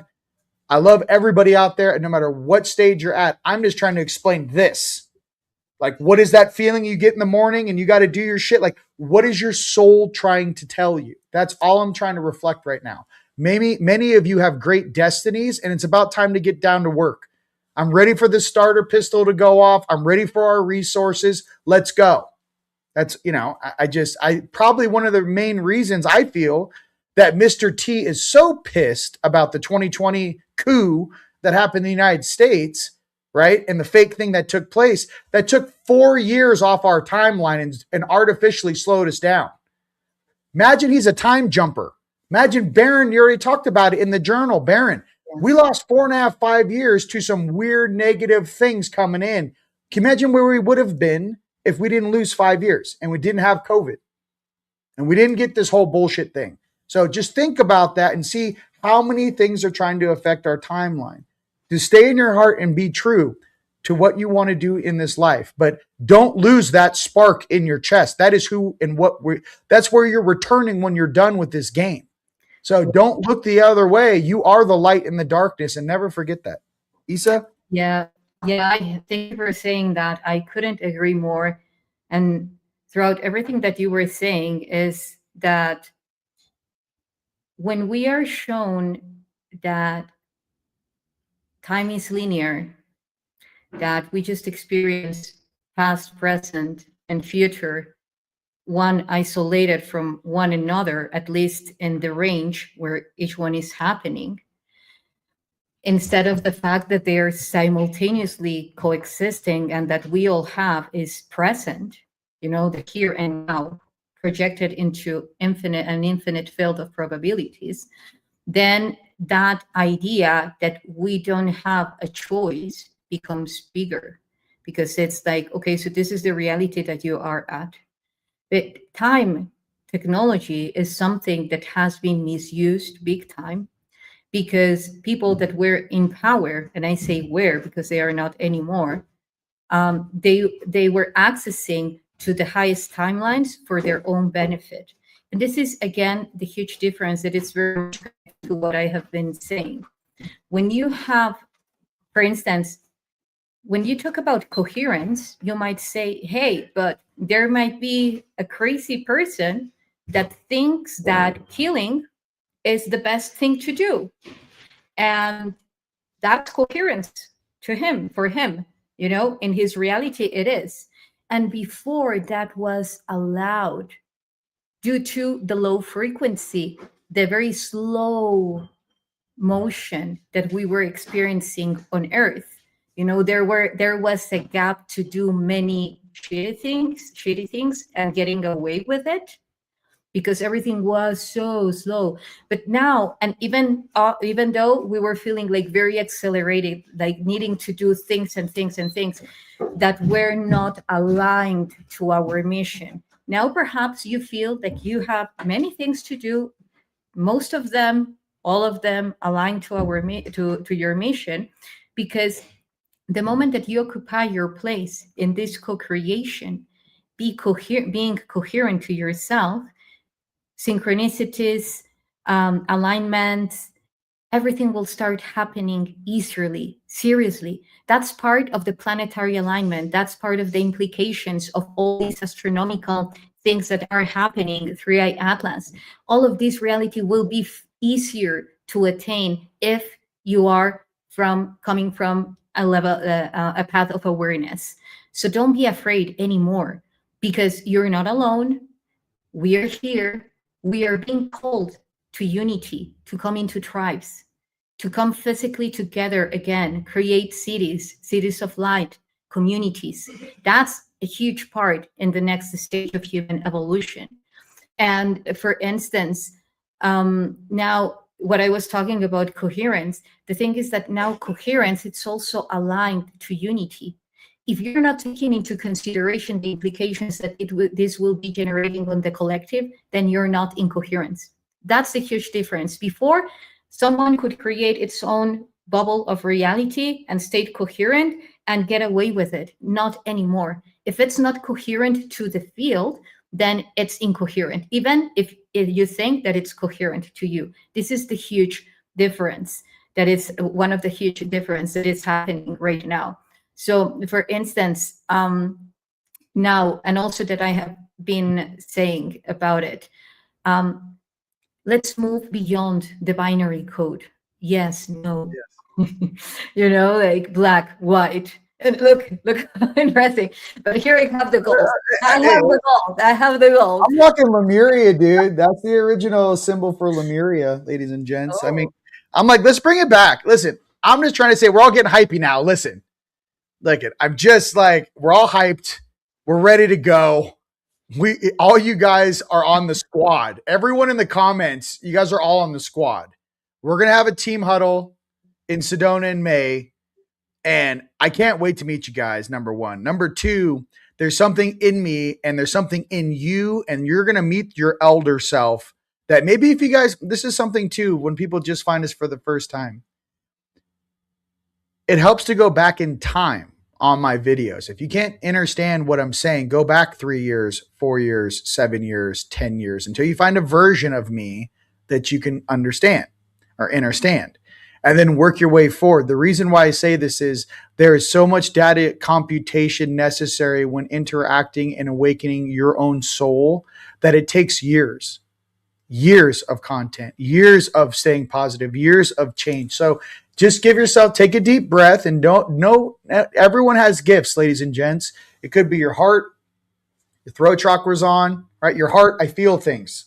love everybody out there, and no matter what stage you're at, I'm just trying to explain this. Like, what is that feeling you get in the morning and you got to do your shit? Like, what is your soul trying to tell you? That's all I'm trying to reflect right now. Maybe many of you have great destinies and it's about time to get down to work. I'm ready for the starter pistol to go off. I'm ready for our resources. Let's go. That's, you know, I probably one of the main reasons I feel that Mr. T is so pissed about the 2020 coup that happened in the United States, right? And the fake thing that took place, that took 4 years off our timeline and artificially slowed us down. Imagine he's a time jumper. Imagine Barron, you already talked about it in the journal, Barron. We lost 4.5, 5 years to some weird negative things coming in. Can you imagine where we would have been if we didn't lose 5 years and we didn't have COVID and we didn't get this whole bullshit thing? So just think about that and see how many things are trying to affect our timeline. To stay in your heart and be true to what you want to do in this life, but don't lose that spark in your chest. That is who and what that's where you're returning when you're done with this game. So don't look the other way. You are the light in the darkness, and never forget that. Yssah? Yeah. Thank you for saying that. I couldn't agree more. And throughout everything that you were saying is that when we are shown that time is linear, that we just experience past, present, and future, one isolated from one another, at least in the range where each one is happening, instead of the fact that they are simultaneously coexisting and that we all have is present, you know, the here and now projected into an infinite field of probabilities, then that idea that we don't have a choice becomes bigger, because it's like, okay, so this is the reality that you are at. But time technology is something that has been misused big time, because people that were in power, and I say were because they are not anymore, they were accessing to the highest timelines for their own benefit. And this is, again, the huge difference that is very much to what I have been saying. When you have, for instance, when you talk about coherence, you might say, hey, but there might be a crazy person that thinks that killing is the best thing to do. And that's coherence to him, for him, you know, in his reality it is. And before that was allowed, due to the low frequency, the very slow motion that we were experiencing on Earth, You know, there was a gap to do many shitty things and getting away with it because everything was so slow. But now, and even though we were feeling like very accelerated, like needing to do things and things and things that were not aligned to our mission. Now, perhaps you feel that you have many things to do, most of them, all of them aligned to to your mission, because the moment that you occupy your place in this co-creation, being coherent to yourself, synchronicities, alignments, everything will start happening easily, seriously. That's part of the planetary alignment. That's part of the implications of all these astronomical things that are happening through Atlas. All of this reality will be easier to attain if you are coming from a level, a path of awareness. So don't be afraid anymore, because you're not alone. We are here. We are being called to unity, to come into tribes, to come physically together again, create cities of light, communities. That's a huge part in the next stage of human evolution. And for instance, now what I was talking about coherence, the thing is that now coherence, it's also aligned to unity. If you're not taking into consideration the implications that this will be generating on the collective, then you're not in coherence. That's the huge difference. Before, someone could create its own bubble of reality and stay coherent and get away with it. Not anymore. If it's not coherent to the field, then it's incoherent, even if you think that it's coherent to you. This is the huge difference. That is one of the huge difference that is happening right now. So, for instance, now, and also that I have been saying about it, let's move beyond the binary code. Yes, no. Yes. You know, like black, white. And look how interesting. But here I have the gold. I have the gold. I'm walking Lemuria, dude. That's the original symbol for Lemuria, ladies and gents. Oh. I mean, I'm like, let's bring it back. Listen, I'm just trying to say we're all getting hypey now. Listen, look it. I'm just like, we're all hyped. We're ready to go. All you guys are on the squad. Everyone in the comments, you guys are all on the squad. We're going to have a team huddle in Sedona in May. And I can't wait to meet you guys, number one. Number two, there's something in me and there's something in you, and you're going to meet your elder self that maybe if you guys, this is something too, when people just find us for the first time, it helps to go back in time on my videos. If you can't understand what I'm saying, go back 3 years, 4 years, 7 years, 10 years, until you find a version of me that you can understand or understand. And then work your way forward. The reason why I say this is there is so much data computation necessary when interacting and awakening your own soul that it takes years of content, years of staying positive, years of change. So just give yourself, take a deep breath, and don't know everyone has gifts, ladies and gents. It could be your heart, your throat chakra's on, right? Your heart, I feel things.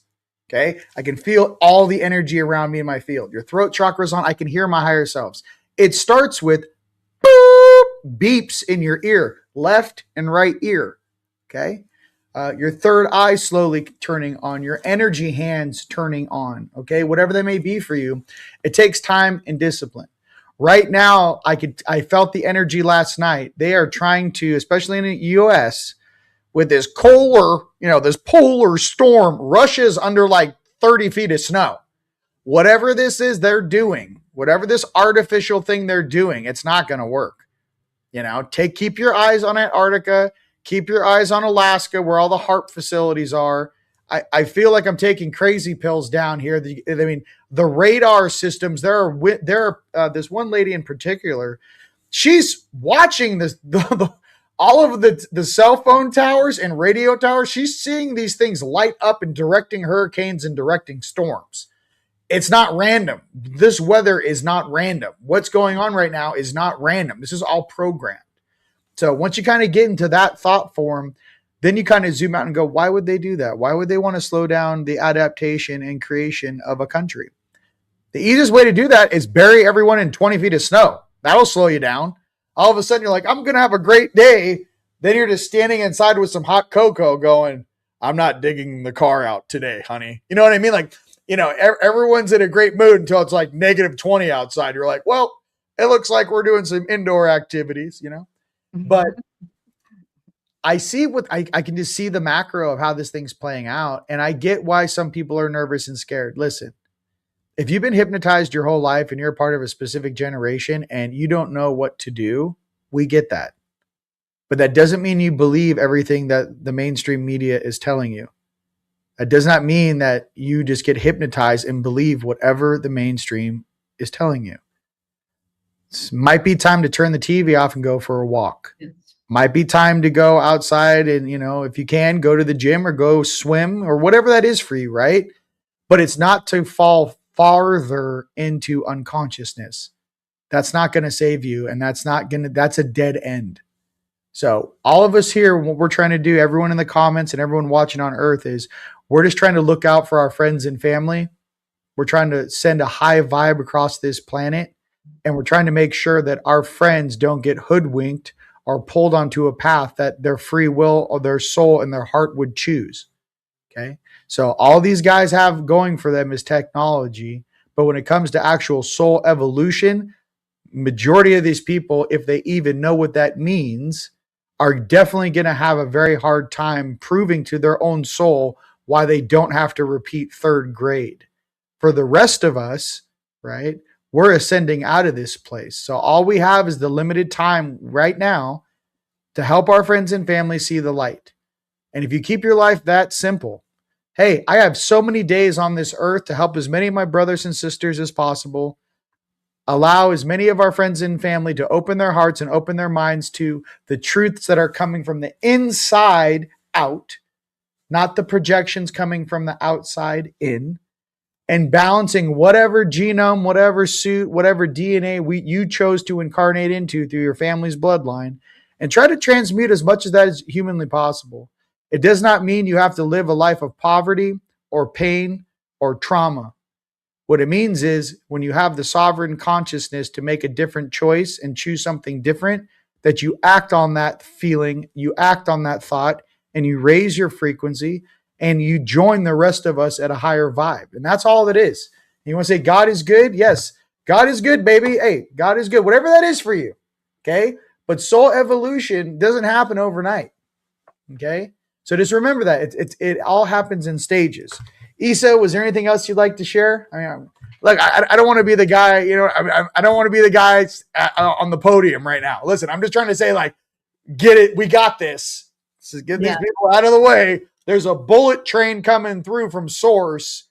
Okay. I can feel all the energy around me in my field. Your throat chakra's on. I can hear my higher selves. It starts with boop, beeps in your ear, left and right ear. Okay. Your third eye slowly turning on, your energy hands turning on. Okay. Whatever that may be for you, it takes time and discipline. Right now, I felt the energy last night. They are trying to, especially in the US, with this this polar storm, Russia's under like 30 feet of snow. Whatever this is they're doing, whatever this artificial thing they're doing, it's not going to work. Keep your eyes on Antarctica, keep your eyes on Alaska, where all the HARP facilities are. I feel like I'm taking crazy pills down here. The radar systems, there are this one lady in particular, she's watching this, all of the cell phone towers and radio towers. She's seeing these things light up and directing hurricanes and directing storms. It's not random. This weather is not random. What's going on right now is not random. This is all programmed. So once you kind of get into that thought form, then you kind of zoom out and go, why would they do that? Why would they want to slow down the adaptation and creation of a country? The easiest way to do that is bury everyone in 20 feet of snow. That'll slow you down. all of a sudden you're like, I'm going to have a great day. Then you're just standing inside with some hot cocoa going, I'm not digging the car out today, honey. You know what I mean? Like, everyone's in a great mood until it's like -20 outside. You're like, well, it looks like we're doing some indoor activities, but I see I can just see the macro of how this thing's playing out. And I get why some people are nervous and scared. Listen, if you've been hypnotized your whole life and you're a part of a specific generation and you don't know what to do, we get that. But that doesn't mean you believe everything that the mainstream media is telling you. That does not mean that you just get hypnotized and believe whatever the mainstream is telling you. It might be time to turn the TV off and go for a walk. Yes. Might be time to go outside and, if you can, go to the gym or go swim or whatever that is for you, right? But it's not to fall farther into unconsciousness. That's not going to save you. And that's a dead end. So all of us here, what we're trying to do, everyone in the comments and everyone watching on Earth, is we're just trying to look out for our friends and family. We're trying to send a high vibe across this planet. And we're trying to make sure that our friends don't get hoodwinked or pulled onto a path that their free will or their soul and their heart would choose. Okay. So all these guys have going for them is technology. But when it comes to actual soul evolution, majority of these people, if they even know what that means, are definitely going to have a very hard time proving to their own soul why they don't have to repeat third grade. For the rest of us, right, we're ascending out of this place. So all we have is the limited time right now to help our friends and family see the light. And if you keep your life that simple, hey, I have so many days on this earth to help as many of my brothers and sisters as possible. Allow as many of our friends and family to open their hearts and open their minds to the truths that are coming from the inside out, not the projections coming from the outside in, and balancing whatever genome, whatever suit, whatever DNA you chose to incarnate into through your family's bloodline, and try to transmute as much of that as humanly possible. It does not mean you have to live a life of poverty or pain or trauma. What it means is when you have the sovereign consciousness to make a different choice and choose something different, that you act on that feeling, you act on that thought, and you raise your frequency and you join the rest of us at a higher vibe. And that's all it is. You want to say God is good? Yes, God is good, baby. Hey, God is good. Whatever that is for you. Okay. But soul evolution doesn't happen overnight. Okay. So just remember that it all happens in stages. Yssah, was there anything else you'd like to share? I mean, look, I don't want to be the guy, I don't want to be the guy on the podium right now. Listen, I'm just trying to say, like, get it. We got this. So get these people out of the way. There's a bullet train coming through from source,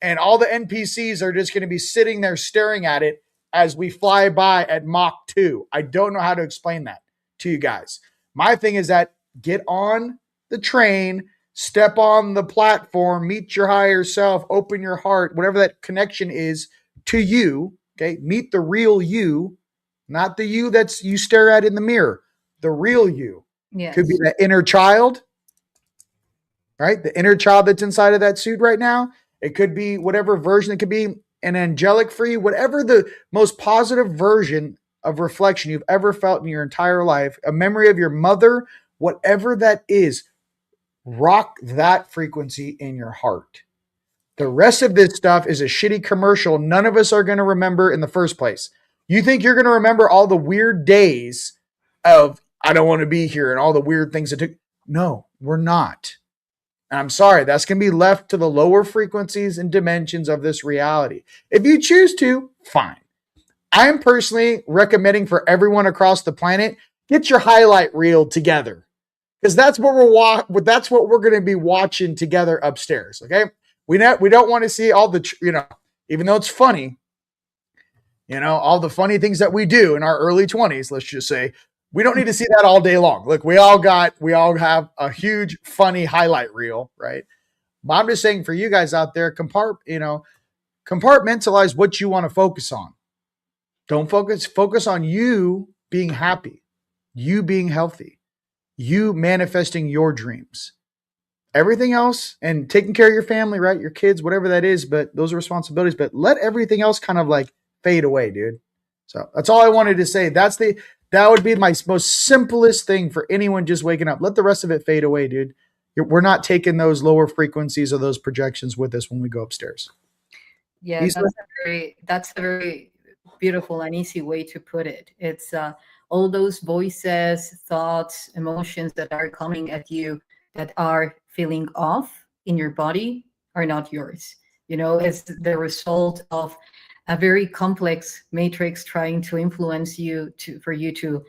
and all the NPCs are just going to be sitting there staring at it as we fly by at Mach 2. I don't know how to explain that to you guys. My thing is that get on the train, step on the platform, meet your higher self, open your heart, whatever that connection is to you. Okay. Meet the real you, not the you that's you stare at in the mirror. The real you. Yes. Could be that inner child, right? The inner child that's inside of that suit right now. It could be whatever version. It could be an angelic free, whatever the most positive version of reflection you've ever felt in your entire life, a memory of your mother, whatever that is. Rock that frequency in your heart. The rest of this stuff is a shitty commercial none of us are going to remember in the first place. You think you're going to remember all the weird days of I don't want to be here and all the weird things that took. No, we're not. And I'm sorry, that's going to be left to the lower frequencies and dimensions of this reality. If you choose to, fine. I am personally recommending for everyone across the planet, get your highlight reel together. Because that's what we're going to be watching together upstairs. Okay, we don't want to see all the even though it's funny, all the funny things that we do in our early 20s. Let's just say we don't need to see that all day long. Look, we all have a huge funny highlight reel, right? But I'm just saying for you guys out there, compartmentalize what you want to focus on. Don't focus on you being happy, you being healthy. You manifesting your dreams. Everything else and taking care of your family, right? Your kids, whatever that is, but those are responsibilities. But let everything else kind of like fade away, dude. So that's all I wanted to say. That's That would be my most simplest thing for anyone just waking up. Let the rest of it fade away, dude. We're not taking those lower frequencies or those projections with us when we go upstairs. Yeah, Yssah? that's a very beautiful and easy way to put it. It's all those voices, thoughts, emotions that are coming at you that are feeling off in your body are not yours. It's the result of a very complex matrix trying to influence you for you to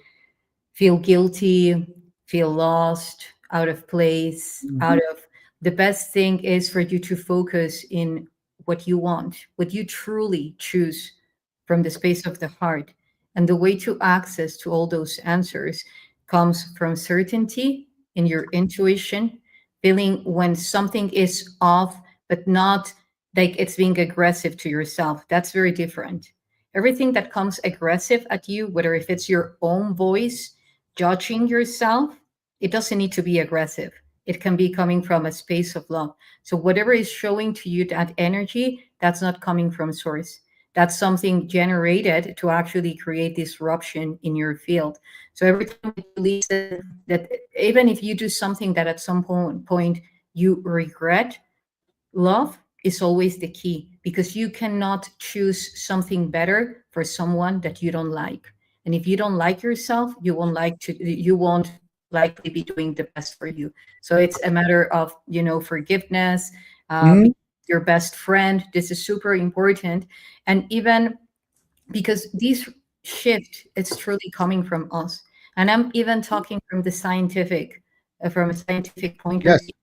feel guilty, feel lost, out of place, out of the best thing is for you to focus in what you want, what you truly choose from the space of the heart. And the way to access to all those answers comes from certainty in your intuition, feeling when something is off, but not like it's being aggressive to yourself. That's very different. Everything that comes aggressive at you, whether if it's your own voice judging yourself, it doesn't need to be aggressive. It can be coming from a space of love. So whatever is showing to you that energy, that's not coming from source. That's something generated to actually create disruption in your field. So every time you listen, that even if you do something that at some point you regret, love is always the key, because you cannot choose something better for someone that you don't like. And if you don't like yourself, you won't likely be doing the best for you. So it's a matter of, forgiveness, Mhm. be your best friend. This is super important. And even because this shift is truly coming from us. And I'm even talking from a scientific point of Yes. view.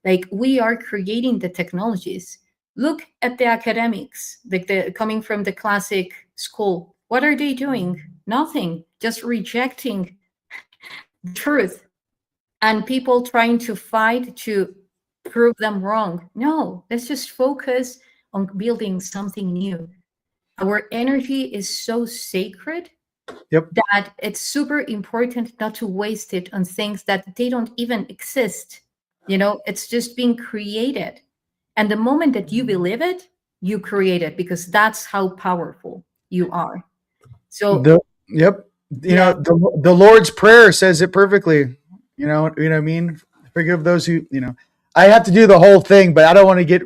Like, we are creating the technologies. Look at the academics, like the coming from the classic school. What are they doing? Nothing, just rejecting truth, and people trying to fight to prove them wrong. No, let's just focus on building something new. Our energy is so sacred Yep. that it's super important not to waste it on things that they don't even exist. It's just being created. And the moment that you believe it, you create it, because that's how powerful you are. So, Yep. yeah, The Lord's Prayer says it perfectly. You know what I mean? Forgive those who, I have to do the whole thing, but I don't want to get,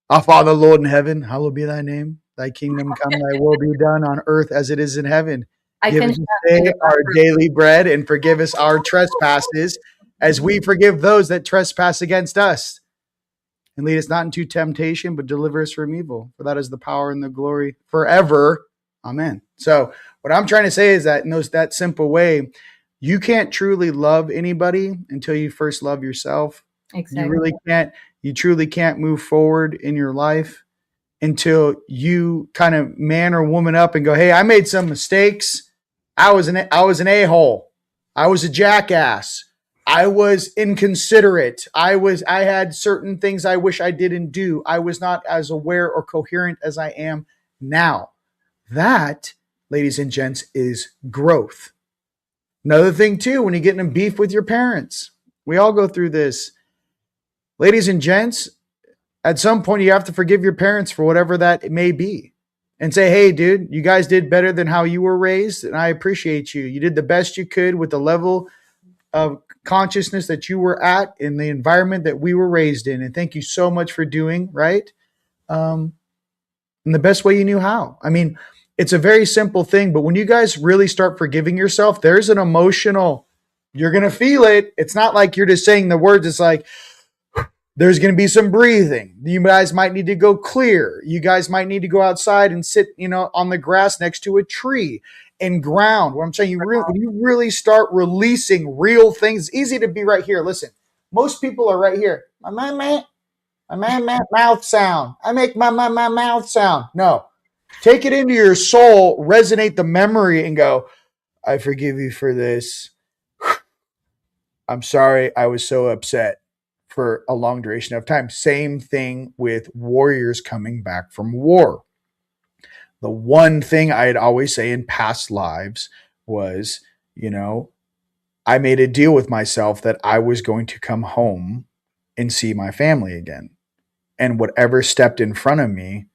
our Father, Lord in heaven, hallowed be thy name. Thy kingdom come, thy will be done on earth as it is in heaven. I Give us finished this that in day the our bathroom. daily bread and forgive us our trespasses as we forgive those that trespass against us. And lead us not into temptation, but deliver us from evil. For that is the power and the glory forever. Amen. So what I'm trying to say is that in that simple way, you can't truly love anybody until you first love yourself. You Exactly. really can't. You truly can't move forward in your life until you kind of man or woman up and go, "Hey, I made some mistakes. I was an a-hole. I was a jackass. I was inconsiderate. I had certain things I wish I didn't do. I was not as aware or coherent as I am now." That, ladies and gents, is growth. Another thing too, when you get in beef with your parents, we all go through this. Ladies and gents, at some point you have to forgive your parents for whatever that may be and say, "Hey, dude, you guys did better than how you were raised, and I appreciate you. You did the best you could with the level of consciousness that you were at in the environment that we were raised in, and thank you so much for doing right um, in the best way you knew how." I mean, it's a very simple thing, but when you guys really start forgiving yourself, there's an emotional, you're going to feel it. It's not like you're just saying the words. It's like, there's going to be some breathing. You guys might need to go clear. You guys might need to go outside and sit, on the grass next to a tree and ground. What I'm saying, when you really start releasing real things, it's easy to be right here. Listen, most people are right here. My mouth sound. I make my mouth sound. No, take it into your soul, resonate the memory, and go, "I forgive you for this. I'm sorry I was so upset for a long duration of time." Same thing with warriors coming back from war. The one thing I'd always say in past lives was, you know, I made a deal with myself that I was going to come home and see my family again. And whatever stepped in front of me,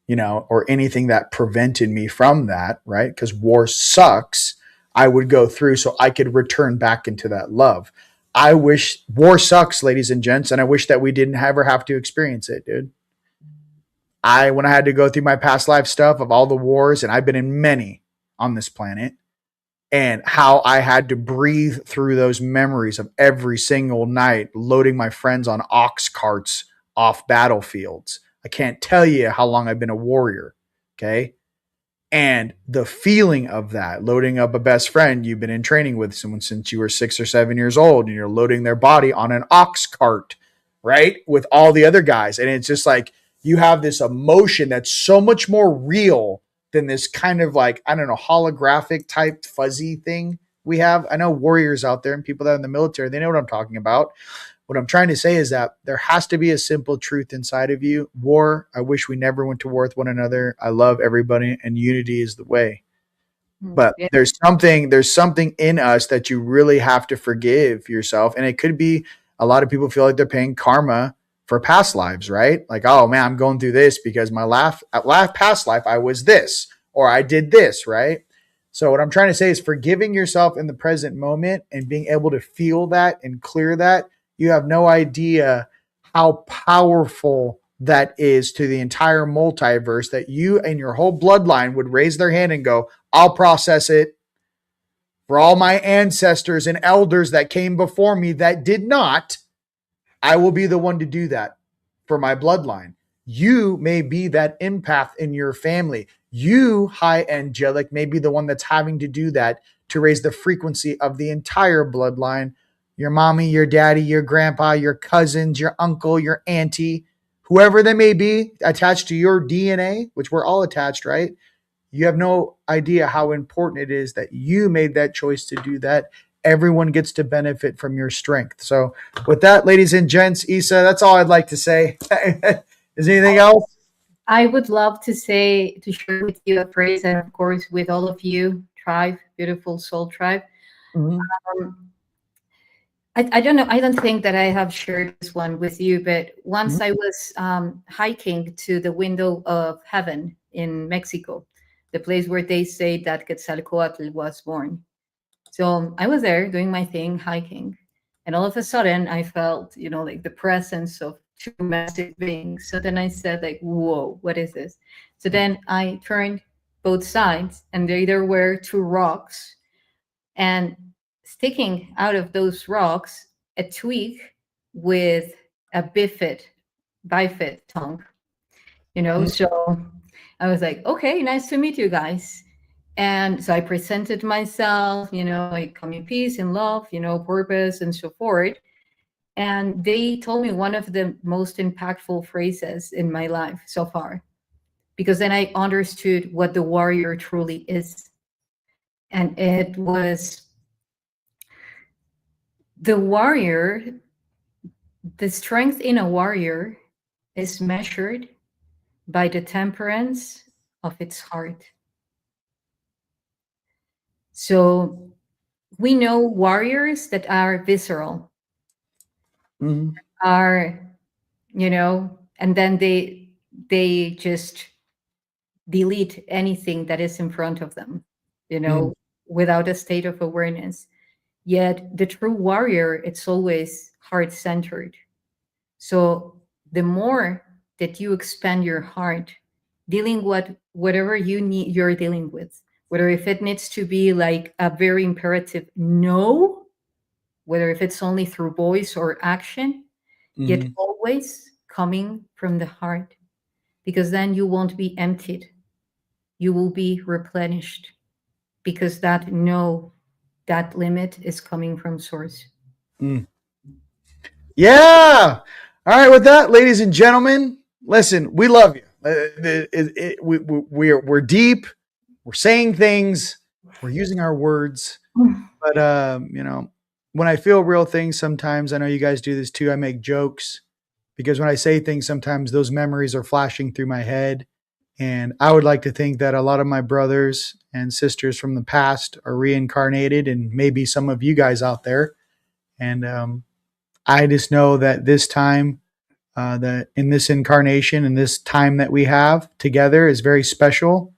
or anything that prevented me from that, right? Because war sucks. I would go through so I could return back into that love. I wish war sucks, ladies and gents, and I wish that we didn't ever have to experience it, dude. When I had to go through my past life stuff of all the wars, and I've been in many on this planet, and how I had to breathe through those memories of every single night loading my friends on ox carts off battlefields. I can't tell you how long I've been a warrior. Okay. And the feeling of that, loading up a best friend you've been in training with someone since you were 6 or 7 years old, and you're loading their body on an ox cart, right? With all the other guys. And it's just like you have this emotion that's so much more real than this kind of like, I don't know, holographic type fuzzy thing we have. I know warriors out there and people that are in the military, they know what I'm talking about. What I'm trying to say is that there has to be a simple truth inside of you. War, I wish we never went to war with one another. I love everybody, and unity is the way. But Yeah. there's something in us that you really have to forgive yourself. And it could be a lot of people feel like they're paying karma for past lives, right? Like, oh man, I'm going through this because my past life, I was this, or I did this, right? So what I'm trying to say is forgiving yourself in the present moment and being able to feel that and clear that. You have no idea how powerful that is to the entire multiverse, that you and your whole bloodline would raise their hand and go, I'll process it. For all my ancestors and elders that came before me that did not, I will be the one to do that for my bloodline. You may be that empath in your family. You, high angelic, may be the one that's having to do that to raise the frequency of the entire bloodline. Your mommy, your daddy, your grandpa, your cousins, your uncle, your auntie, whoever they may be attached to your DNA, which we're all attached, right? You have no idea how important it is that you made that choice to do that. Everyone gets to benefit from your strength. So with that, ladies and gents, Yssah, that's all I'd like to say. Is there anything else? I would love to share with you a phrase, and of course with all of you, tribe, beautiful soul tribe. Mm-hmm. I don't know. I don't think that I have shared this one with you, but once I was hiking to the window of heaven in Mexico, the place where they say that Quetzalcoatl was born. So I was there doing my thing, hiking, and all of a sudden I felt, like the presence of two massive beings. So then I said, like, whoa, what is this? So then I turned both sides, and there were two rocks, and sticking out of those rocks, a twig with a bifid tongue, So I was like, okay, nice to meet you guys. And so I presented myself, like come in peace and love, purpose and so forth. And they told me one of the most impactful phrases in my life so far, because then I understood what the warrior truly is. And it was the strength in a warrior is measured by the temperance of its heart. So we know warriors that are visceral, are, and then they just delete anything that is in front of them, without a state of awareness. Yet the true warrior, it's always heart-centered. So the more that you expand your heart, dealing with whatever you're dealing with, whether if it needs to be like a very imperative no, whether if it's only through voice or action, yet always coming from the heart, because then you won't be emptied. You will be replenished, because that limit is coming from source. Yeah. All right. With that, ladies and gentlemen, listen, we love you. We're deep. We're saying things. We're using our words. But, when I feel real things, sometimes I know you guys do this too. I make jokes because when I say things, sometimes those memories are flashing through my head. And I would like to think that a lot of my brothers and sisters from the past are reincarnated, and maybe some of you guys out there. And I just know that this time, that in this incarnation and this time that we have together is very special.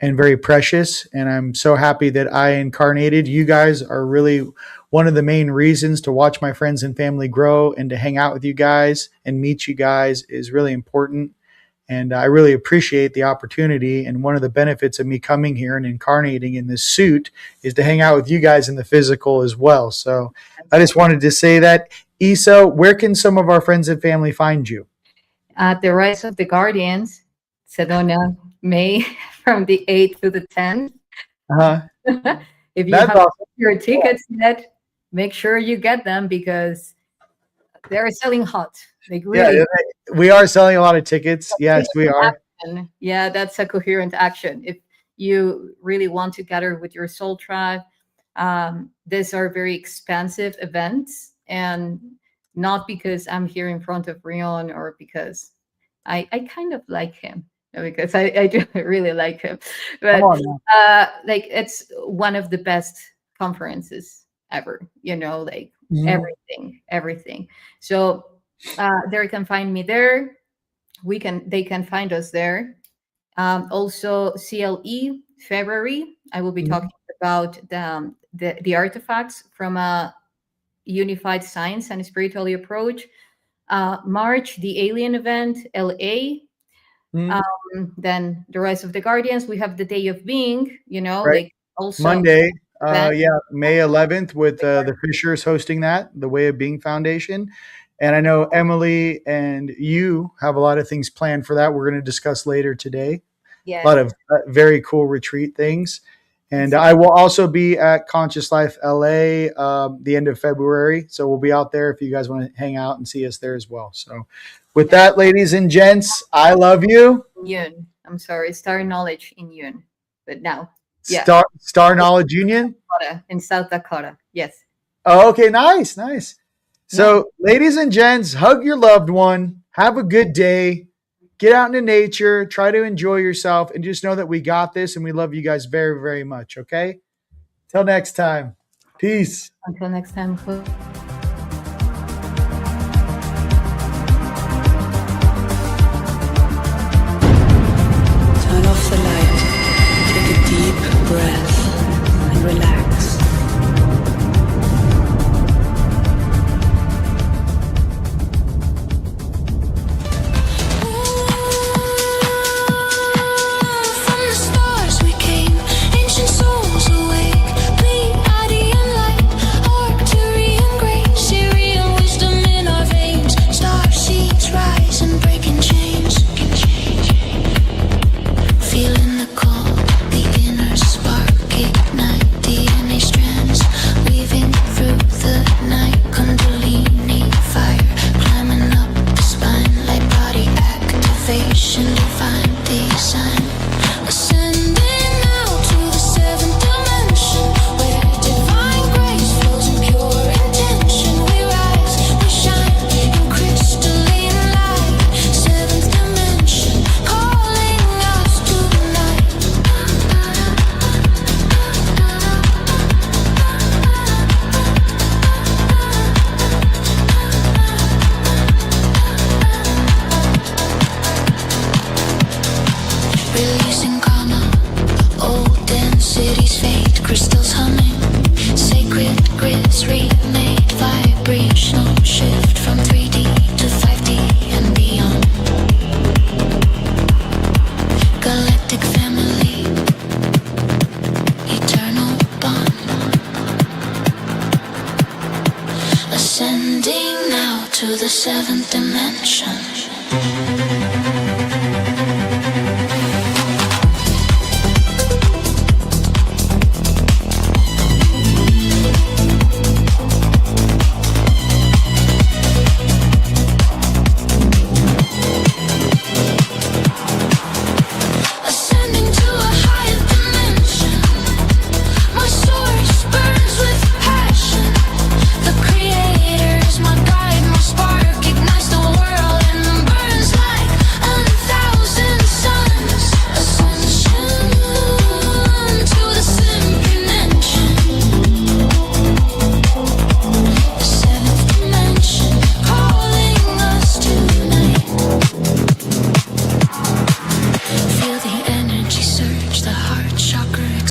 and very precious. And I'm so happy that I incarnated. You guys are really one of the main reasons to watch my friends and family grow, and to hang out with you guys and meet you guys is really important. And I really appreciate the opportunity. And one of the benefits of me coming here and incarnating in this suit is to hang out with you guys in the physical as well. So I just wanted to say that. Yssah, where can some of our friends and family find you? At the Rise of the Guardians, Sedona, May, from the 8th to the 10th. If you have your tickets yet, make sure you get them, because they're selling hot. Like, really, yeah, we are selling a lot of tickets. Yes, we are. Yeah, that's a coherent action. If you really want to gather with your soul tribe, these are very expensive events, and not because I'm here in front of Rion, or because I kind of like him, because I do really like him, but like, it's one of the best conferences ever, like everything. So they can find me there. They can find us there. Also, CLE February, I will be talking about the artifacts from a unified science and spirituality approach. March, the alien event, LA. Then the Rise of the Guardians. We have the Day of Being, like also Monday. May 11th, with the Fishers hosting that, the Way of Being Foundation. And I know Emily and you have a lot of things planned for that. We're going to discuss later today. Yeah. A lot of very cool retreat things. And I will also be at Conscious Life LA the end of February. So we'll be out there if you guys want to hang out and see us there as well. So with that, ladies and gents, I love you. Yun. I'm sorry, Star Knowledge in Yun. But now. Yeah. Star Knowledge Union? In South Dakota. Yes. Oh, okay. Nice. So, ladies and gents, hug your loved one. Have a good day. Get out into nature. Try to enjoy yourself. And just know that we got this, and we love you guys very, very much. Okay? Till next time. Peace. Until next time. Turn off the light. Take a deep breath and relax. Ascending now to the 7th dimension.